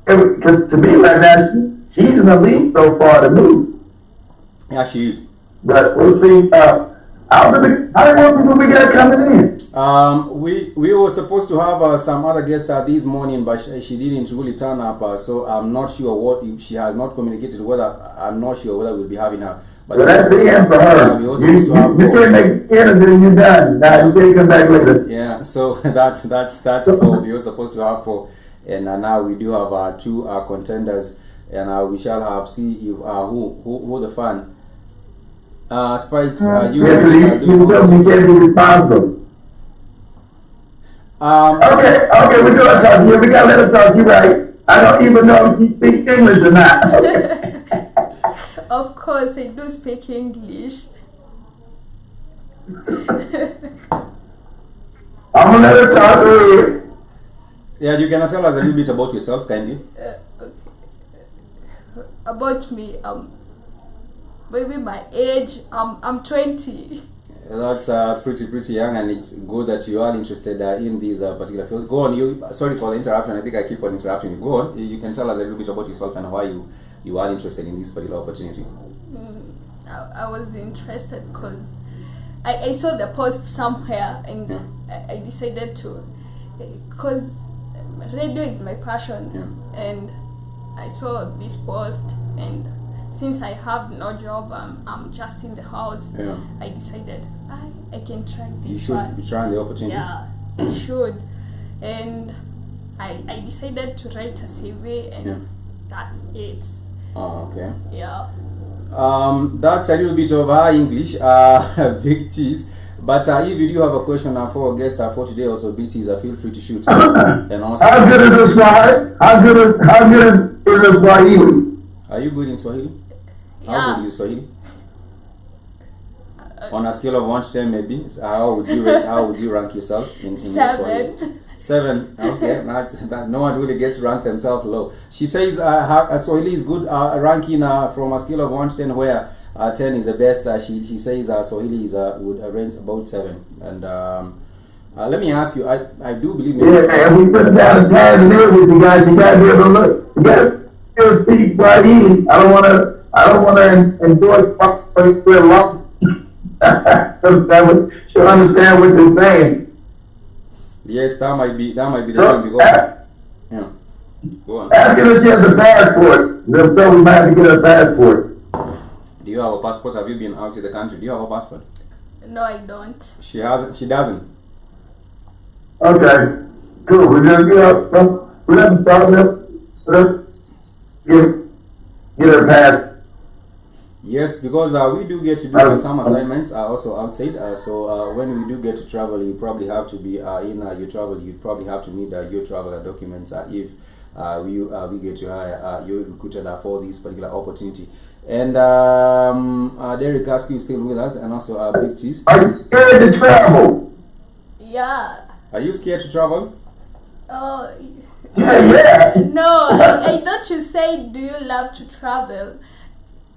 because to me right now, she's in the lead so far to me. Yeah, she is. But we'll see. How many more people we got coming in? We were supposed to have some other guests this morning, but she didn't really turn up. So I'm not sure what if she has not communicated. I'm not sure whether we'll be having her. But well, that's the end for her. You can't make the end and you're done. Now you can't come back later. Yeah, so that's 4. We were supposed to have 4, and now we do have 2 contenders, and we shall have see if who the fan. Spikes, you can't be responsible. Okay, we're gonna talk here. We gotta let her talk. You're right. I don't even know if she speaks English or not. Okay. Of course, I do speak English. I'm gonna let her talk here. Yeah, you can tell us a little bit about yourself, kindly. Okay. About me, maybe my age, I'm 20. That's pretty young, and it's good that you are interested in this particular field. Go on. Sorry for the interruption. I think I keep on interrupting you. Go on. You can tell us a little bit about yourself and why you are interested in this particular opportunity. I was interested because I saw the post somewhere, and I decided to, because radio is my passion, and I saw this post, and since I have no job, I'm just in the house. I decided I can try this. You should be trying the opportunity. Yeah, I should, and I decided to write a CV, and that's it. Oh, okay. Yeah. That's a little bit of English, big cheese. But if you do have a question for our guest for today, also big cheese, feel free to shoot. And also, how good is this Swahili? How good is this Swahili? Are you good in Swahili? Yeah. How good is Swahili? On a scale of 1 to 10, maybe. How would you rank yourself in 7. Swahili? 7. Okay. No one really gets to rank themselves low. She says Swahili is good ranking from a scale of 1 to 10, where 10 is the best. She says Swahili is would range about 7. And let me ask you. I do believe. And we sit down and pass and everything, guys. You gotta be able to look. You gotta speak Swahili. I don't want to endorse first loss. She'll understand what you're saying. Yes, that might be the thing, because go on. Ask her if she has a passport. So we might have to get a passport. Do you have a passport? Have you been out of the country? Do you have a passport? No, I don't. She doesn't. Okay. Cool. We're gonna start with get her pass. Yes, because we do get to do some assignments also outside. So when we do get to travel, you probably have to be in your travel. You probably have to need your travel documents if we get to hire you recruited for this particular opportunity. And Derek Askew is still with us, and also Big Cheese. Are you scared to travel? Yeah. Are you scared to travel? Oh. Yeah. No, I thought you said, do you love to travel?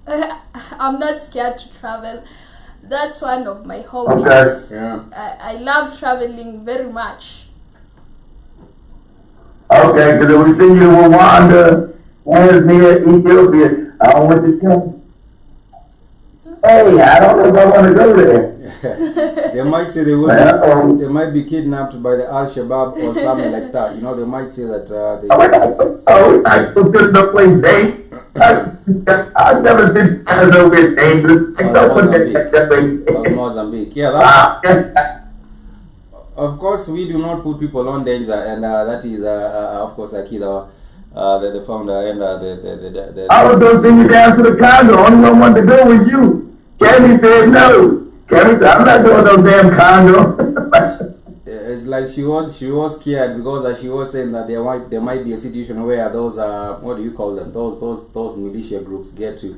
I'm not scared to travel. That's one of my hobbies. Okay. Yeah. I love traveling very much. Okay, because we think you Rwanda, Tanzania, Ethiopia. I don't want to tell you. Hey, I don't know if I want to go there. They might say they might be kidnapped by the Al-Shabaab or something like that. You know, they might say that I took this no place day. I've never seen Canada with dangerous. Mozambique. Yeah, of course, we do not put people on danger, and that is, of course, Akida, the founder, and the I was going to send you down to the Congo. Only one wanted to go was you. Cammy said no. Cammy said, I'm not doing no damn Congo. It's like she was scared because she was saying that there might be a situation where those what do you call them, those militia groups get to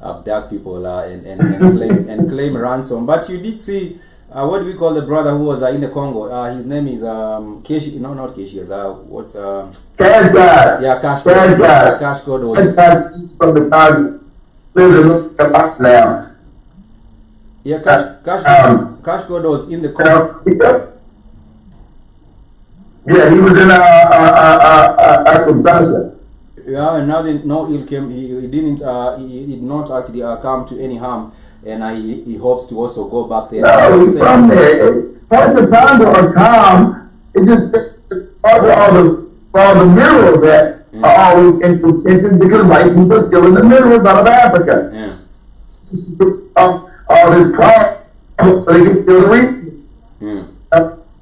abduct people and claim ransom. But you did see what do we call the brother who was in the Congo? His name is Keshi. No, not Keshi. What's Cash God. Yeah, Cash God. God. Cash God was from the Congo. Lives in now. Yeah, Cash God was in the Congo. Yeah, he was in Arkansas. Yeah, and now no ill came. He did not actually come to any harm. and he hopes to also go back there. No, he's from there. Parts of Congo are calm. It's just all the minerals that are always in contention because white people are still in the minerals out of Africa. Yeah. All this problems, so they can steal the resources.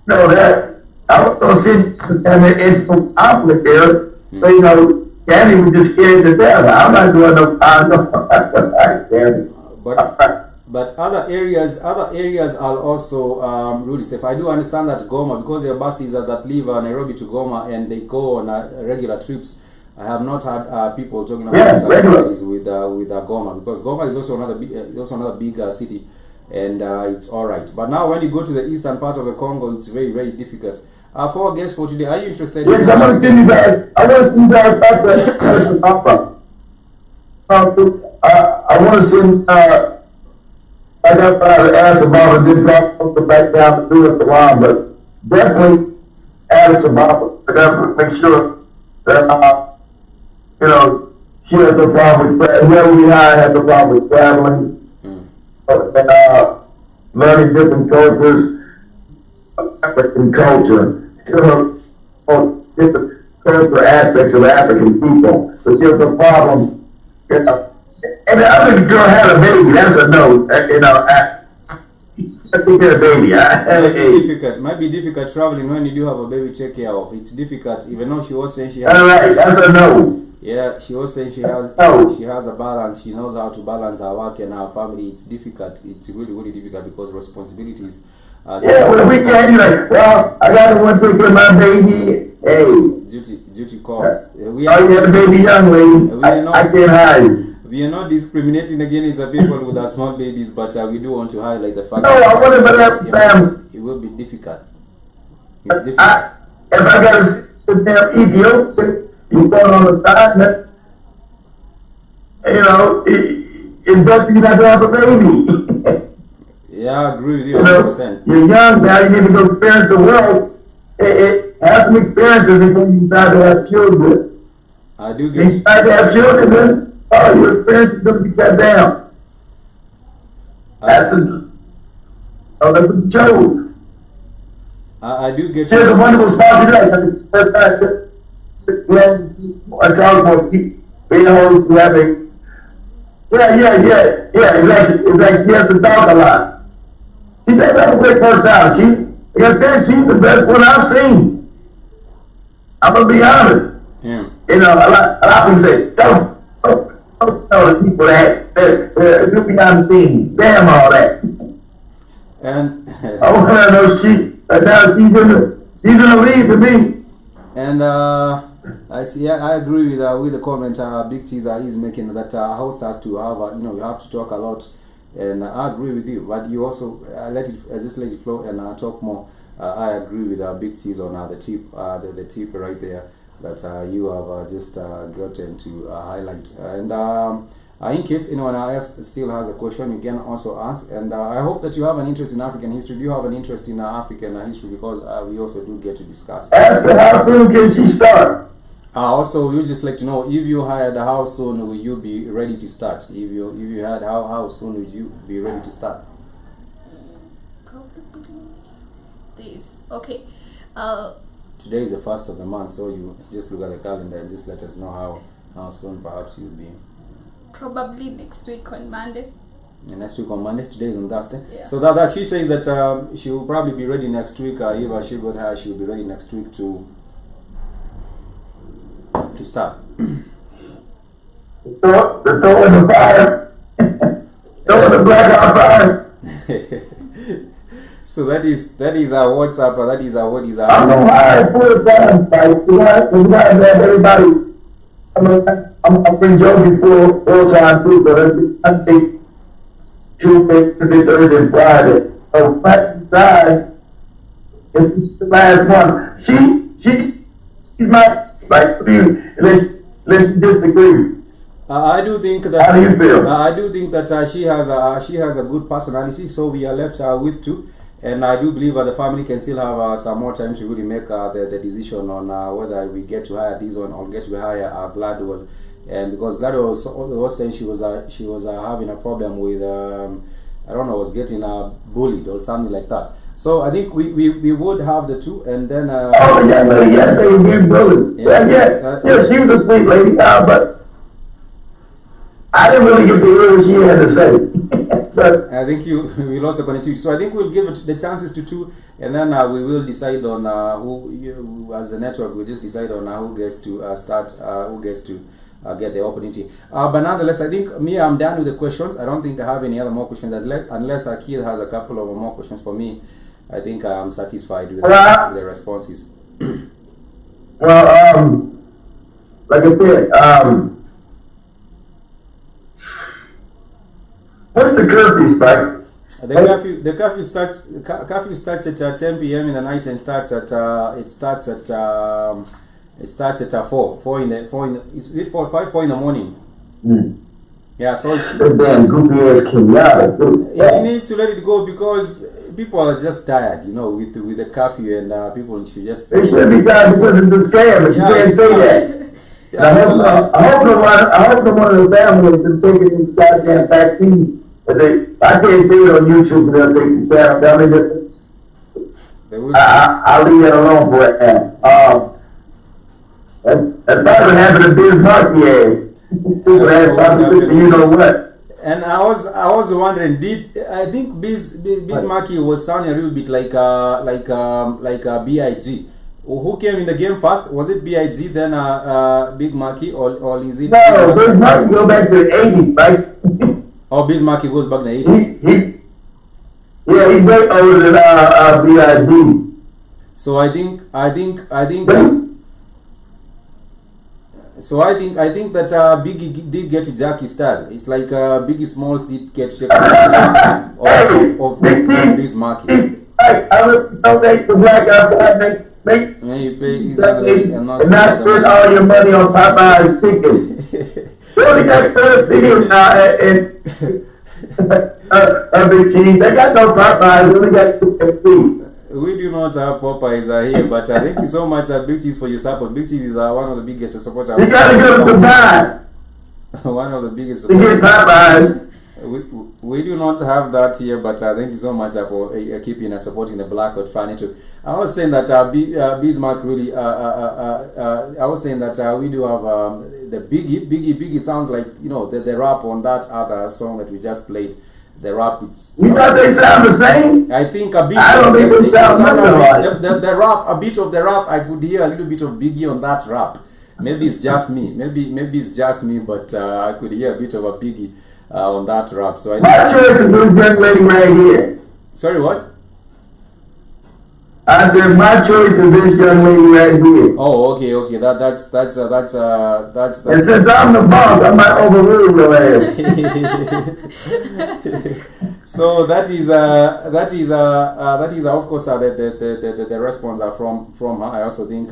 No, that I was going to see some in conflict there. So, you know, Candy was just scared to death. I'm not doing no But other areas are also really safe. I do understand that Goma, because there are buses that leave Nairobi to Goma and they go on regular trips. I have not had people talking about with Goma, because Goma is also another big city, and it's all right. But now when you go to the eastern part of the Congo, it's very, very difficult. For our guests for today, are you interested? Yes, I want to see you guys. I want to see you guys back there. I want to see. I got to ask about it. Didn't drop back down to do a salon, but definitely ask about it. I got to make sure that you know, she has no problem with traveling. Whoever we hire has no problem with traveling. And learning different cultures, African culture, you know, different cultural aspects of African people. So she has no problem, you know. And the other girl had a baby, that's a no. You know, I think a baby. Might be difficult traveling when you do have a baby to take care of. It's difficult, even though she was saying she has. All right, that's a no. Yeah, she was saying she has a balance. She knows how to balance her work and her family. It's difficult. It's really, really difficult because responsibilities. Yeah, well, we can't be like, well, I got to want to take care of my baby. Hey, duty calls. You have a baby, young lady. I can't hide. We are not discriminating against the people with our small babies, but we do want to highlight the fact I want to family. It will be difficult. It's difficult. If I got to sit there and eat, you put on the side, you know, it's best you not to have a baby. Yeah, I agree with you 100%. You're young now, you need to go experience the world. Have some experiences before you decide to have children. I do get you decide to have children, then your experience is going to be cut down. That's what you chose. I do get There's a wonderful responsibility. First time, I talk about being host, having. Yeah. It's like she has to talk a lot. She doesn't have a great personality. Like I said, she's the best one I've seen. I'm gonna be honest. Yeah. You know, a lot of people say, don't tell the people that they're behind the scenes. Damn all that. And I want to know now she's in the lead for me. And I see. I agree with the comment Big Teaser is making, that a host has to have you have to talk a lot, and I agree with you. But you also just let it flow and talk more. I agree with Big Teaser on the tip, the tip right there that you have just gotten to highlight. And in case anyone else still has a question, you can also ask. And I hope that you have an interest in African history. Do you have an interest in African history? Because we also do get to discuss. Ask her how soon can she start? Also, we would just like to know, if you hired, how soon will you be ready to start? If you had, how soon would you be ready to start? This okay. Today is the first of the month, so you just look at the calendar and just let us know how soon perhaps you'll be. Probably next week on Monday. Yeah, next week on Monday. Today is on Thursday. Yeah. So that she says that she will probably be ready next week. If she got her, she will be ready next week to start. The throw in the fire. Throw in the black on fire. So that is our WhatsApp. That is our what is our. I don't know why I put it down. Like we got everybody. I'm been joking full time too, but I think Tuesday to the Thursday and Friday. So Friday, this is the last one. She's my let's disagree. I do think that. How do you feel? I do think that she has a good personality. So we are left with two. And I do believe that the family can still have some more time to really make the decision on whether we get to hire this one or get to hire Gladwell. and because Gladys was saying she was having a problem with I don't know, was getting bullied or something like that. So I think we would have the two, and then oh yeah, yes, they were being bullied. Yeah, she was a sweet lady, but I didn't really get to hear what she had to say. But I think we lost the connectivity. So I think we'll give it the chances to two, and then we will decide on who, as the network, we'll just decide on who gets to start, who gets to get the opportunity. But nonetheless, I think I'm done with the questions. I don't think I have any other more questions, unless Akil has a couple of more questions for me. I think I'm satisfied with the responses. Well, like I said, what's the curfew start? The curfew starts at 10 p.m. in the night and starts at 4 in the morning. Yeah, so it's damn goofy ass Kenyatta. He needs to let it go because people are just tired, with the curfew, and people should just. They should be tired because it's a scam. You can't say that. I hope no one of the families is taking these goddamn vaccines. I can't see it on YouTube, but they'll take the channel. I'll leave that alone for it now. That's probably happened to Biz Markie ass. Stupid ass, you know what? And I was wondering, I think Biz Markie was sounding a little bit like B.I.G. Who came in the game first? Was it B.I.G. then Big Markie, or is it? No, Biz Markie go back to the 80s, right? Oh, Biz Markie goes back to the 80s. He's way older than B.I.G. So I think that Biggie did get to Jackie style. It's like Biggie Smalls did get to of Biz Markie. I would make the black guy make and not spend all your money on Popeye's chicken. They only got currency and Big Cheese. They got no Popeyes. They only got KFC. We do not have Popeyes here, but thank you so much, Big Cheese, for your support. Big Cheese is one of the biggest supporters. You gotta go to Dubai. One of the biggest supporters. To get Popeyes. We do not have that here, but thank you so much for keeping and supporting the Blackout Fan Network. I was saying that Bismarck really. I was saying that we do have the Biggie sounds like the rap on that other song that we just played. The rap, you know they sound the same. I think a bit. I don't think they sound the rap, a bit of the rap. I could hear a little bit of Biggie on that rap. Maybe it's just me. Maybe it's just me, but I could hear a bit of a Biggie on that rap. So my choice is this young lady right here. Sorry, what? I said my choice is this young lady right here. Oh, okay. That's. And since I'm the boss, I might overrule your ass. So that is of course the response from her. I also think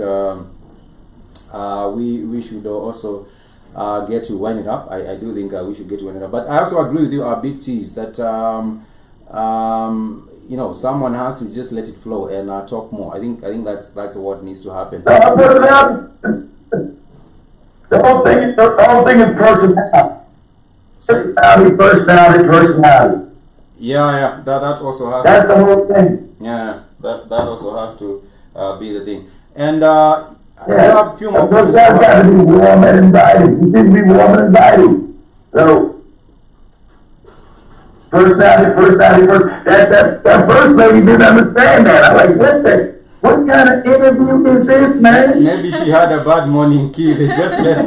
we should also get to wind it up. I do think we should get to wind it up. But I also agree with you, Big Cheese, that someone has to just let it flow and talk more. I think that's what needs to happen. The whole thing is personality. Yeah. That also has. That's the whole thing. Yeah, that also has to be the thing. And I have a few more questions. That's got to be warm and inviting. You should be warm and inviting. So. Personality. That first lady didn't understand that. I'm like, what kind of interview is this, man? Maybe she had a bad morning, kid. Just let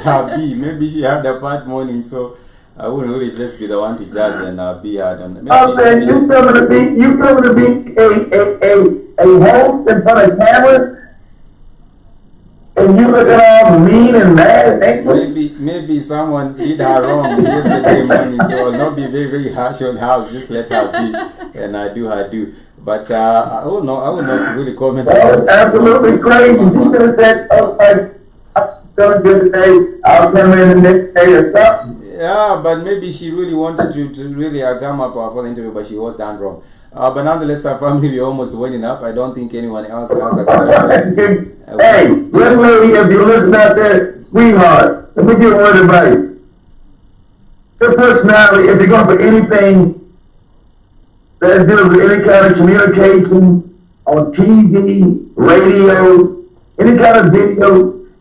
her be. Maybe she had a bad morning, so I wouldn't really just be the one to judge and be hard on. Man, you coming to be a host in front of cameras? And you look at all mean and mad and maybe someone did her wrong yesterday morning, so I'll not be very, very harsh on her. Just let her be, and I do. But I will not really comment. Oh, absolutely crazy. She should have said, "Oh, I'm so good today. I'll come in the next day or something." Yeah, but maybe she really wanted to really come up for the interview, but she was done wrong. But nonetheless, our family, we're almost winding up. I don't think anyone else has a question. Hey, young lady, if you listen out there, sweetheart, let me get one advice. Your personality, if you're going for anything that deals with any kind of communication on TV, radio, any kind of video,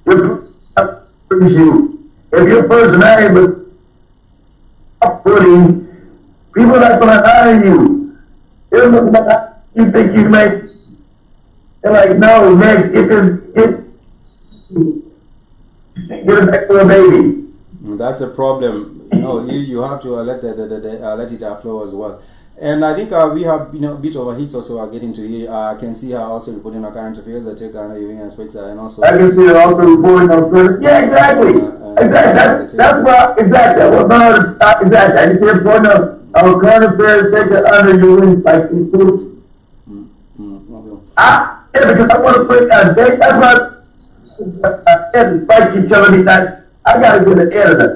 your personality is you. If your personality was off-putting, people are not going to hire you. They're looking at you think you make. They're like, no, next, get it back to a baby. That's a problem. You have to let let it flow as well. And I think we have a bit of a hits also are getting to here. I can see her also reporting on current affairs. I take on event aspects and also. I can see her also reporting on Twitter. Yeah, exactly. Exactly. That's what exactly. Exactly. I can see her reporting on current affairs. Take it under your wing like these tools. Yeah, because I want to put that's what Spike keep telling me that I gotta get an editor.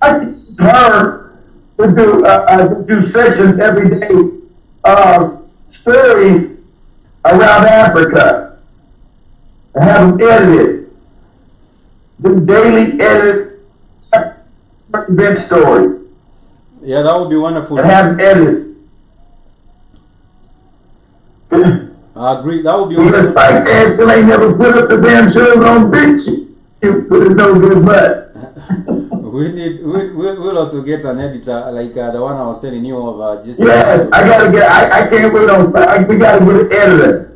I teach her to do sections every day, stories around Africa, and have them edited. Do daily edit event stories. Yeah, that would be wonderful. And have them edited. I agree. That would be wonderful. Even Spike still ain't never put up the damn shows on bitch. Put it no good butt. We'll also get an editor like the one I was telling you of. Just yeah, I can't wait on. We gotta get an editor.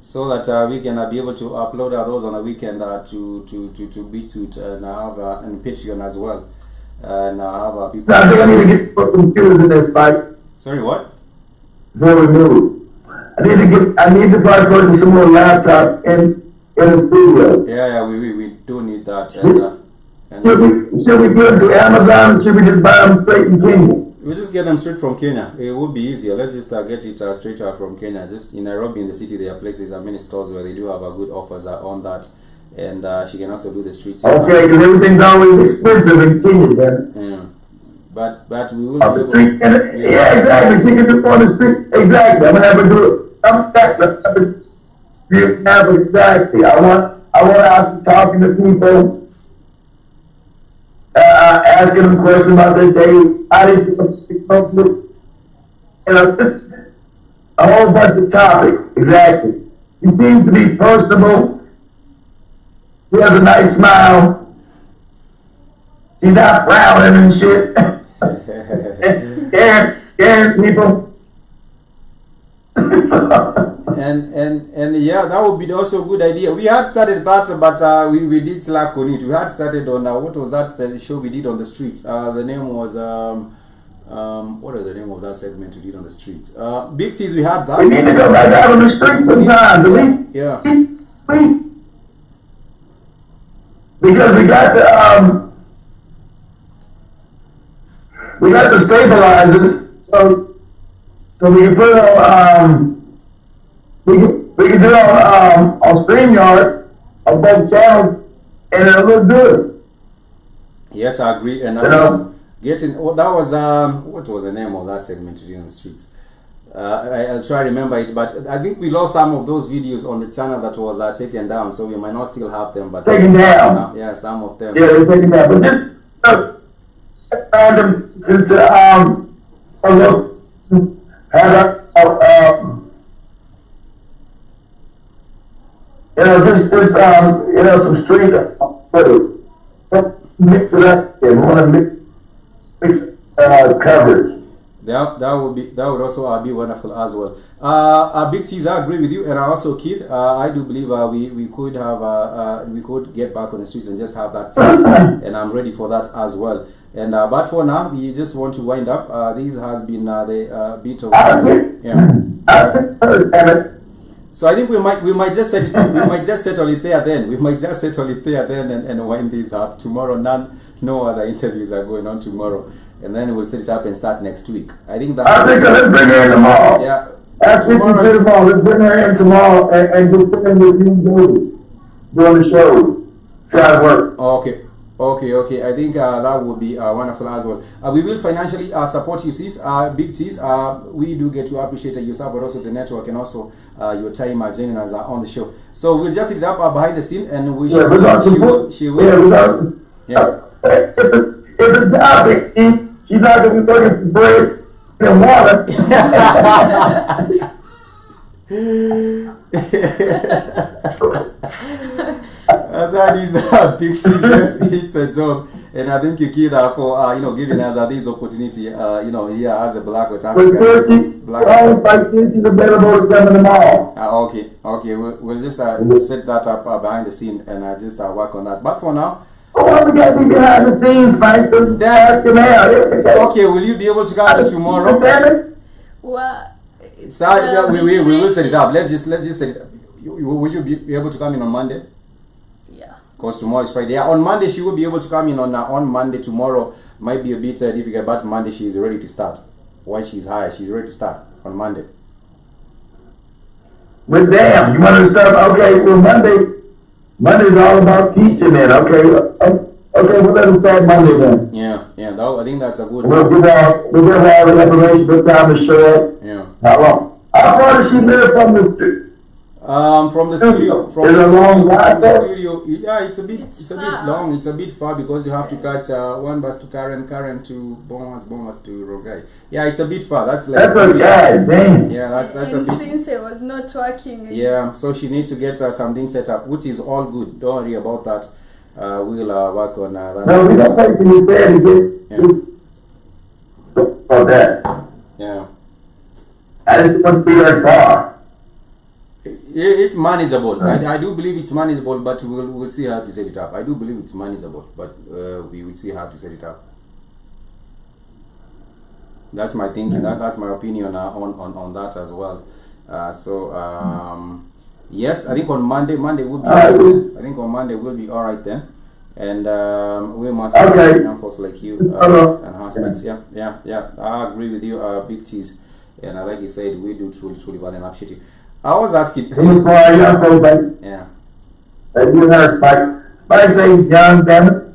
So that we can be able to upload those on the weekend to BitTuit and have and Patreon as well. And have people. I think I need to get some computers in this fight. Sorry, what? Very new. I need to probably put some more laptops in the studio. Yeah, we do need that. Should we go to Amazon or should we just buy them straight in Kenya? We'll just get them straight from Kenya. It would be easier. Let's just get it straight from Kenya. Just in Nairobi, in the city, there are places, many stores where they do have good offers on that. And she can also do the streets. Okay, because everything's always expensive in Kenya, then. Yeah. But we will. On the street, yeah, exactly. She can do on the street. Exactly. I'm gonna have to do it. Exactly. I want out talking to people, asking them questions about their day. I didn't a whole bunch of topics. Exactly. She seems to be personable. She has a nice smile. She's not frowning and shit. Scaring people. and yeah, that would be also a good idea. We had started that, but we did slack on it. We had started on what was that the show we did on the streets? The name was what was the name of that segment we did on the streets? Big T's. We had that. We need to go back out on the streets sometimes, at least. Yeah. Because we got the stabilizers, so we can put it on, we can do it on StreamYard, on both channels, and it'll look good. Yes, I agree. And getting, that was, what was the name of that segment to do on the streets? I'll try to remember it, but I think we lost some of those videos on the channel that was taken down, so we might not still have them. But taken down. Some of them. Yeah, they're taken down. But just random, some street footage. Mix it up and want to mix coverage. That would also be wonderful as well. Big T's, I agree with you, and also Keith, I do believe we could have we could get back on the streets and just have that, and I'm ready for that as well. And but for now, we just want to wind up. This has been the bit of So I think we might just settle it there then. We might just settle it there then and wind this up tomorrow. No other interviews are going on tomorrow. And then we'll set it up and start next week. I think let's bring her in tomorrow. Yeah. Let's bring her in tomorrow and just sit in with you doing the show. Try to work. Okay. Okay. I think that would be wonderful as well. We will financially support you, sis. Big sis. We do get to appreciate yourself, but also the network and also your time joining us on the show. So we'll just set it up behind the scene, and we Yeah, she will. Yeah. If it's a topic, she's not going to be looking for bread and water. That is big success. It's a job, and I thank you, Kid, for giving us this opportunity. Here as a Black West African. She's available to come in the mall. Okay. We'll just set that up behind the scene and just work on that. But for now. Oh, we got to be behind the scenes, Mike. So okay, will you be able to come tomorrow? Well, we will set it up. Let's just set it up. Will you be able to come in on Monday? Yeah. Because tomorrow is Friday. Yeah, on Monday she will be able to come in on Monday. Tomorrow might be a bit difficult, but Monday she is ready to start. Once she's hired, she's ready to start on Monday. Well, damn, you want to start? Okay, well, Monday's all about teaching then. Okay, well, let us start Monday then. Yeah. I think that's a good. We'll give all the information. What time to show up? Yeah. How long? How far does she live from the street? From the studio. From the studio. Yeah, it's a bit long. It's a bit far because you have to catch one bus to Karen to Bomas to Rogai. Yeah, it's a bit far. That's a guy, dang. Yeah, that's a bit. Since it was not working. Yeah, so she needs to get something set up, which is all good. Don't worry about that. We'll work on that. No, we don't take any bad about that. Yeah. I just want to be that far. It's manageable. I do believe it's manageable, but we'll see how to set it up. I do believe it's manageable, but we will see how to set it up. That's my thinking. That's my opinion on that as well. Yes, I think on Monday will be. I think on Monday will be all right then, and we must have folks like you and husbands. Yeah. I agree with you, Big Cheese, and like you said, we do truly well and appreciate you. I was asking. Yeah. Have you heard my name John Bennett?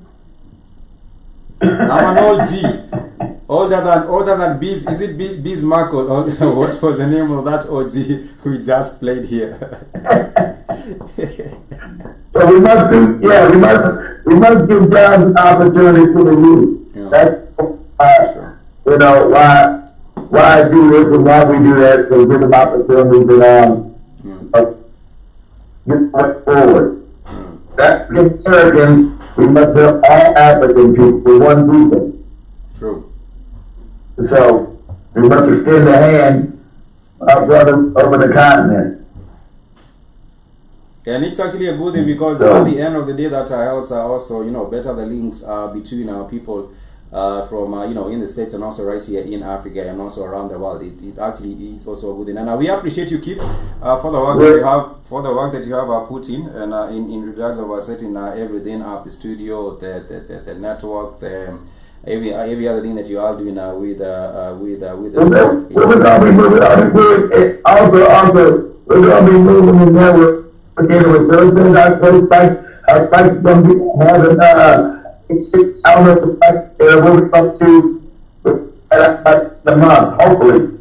I'm an old G. Older than Biz. Is it Bismarck or what was the name of that OG who just played here? So we must give John an opportunity to the youth. Yeah. That's why I do this and why we do that, so give them opportunities to get forward. That's American. We must have all African people, one people. True. So we must extend the hand of our brothers over the continent. And it's actually a good thing because at the end of the day, that helps also better the links between our people from in the States and also right here in Africa and also around the world. It actually is also a good thing. And we appreciate you, Keith, for the work that you have put in and in regards of setting everything up, the studio, the network, every other thing that you are doing with we're gonna be moving in network again with those things. Our fights gonna be having 6 hours of fight. We'll come to the month, hopefully.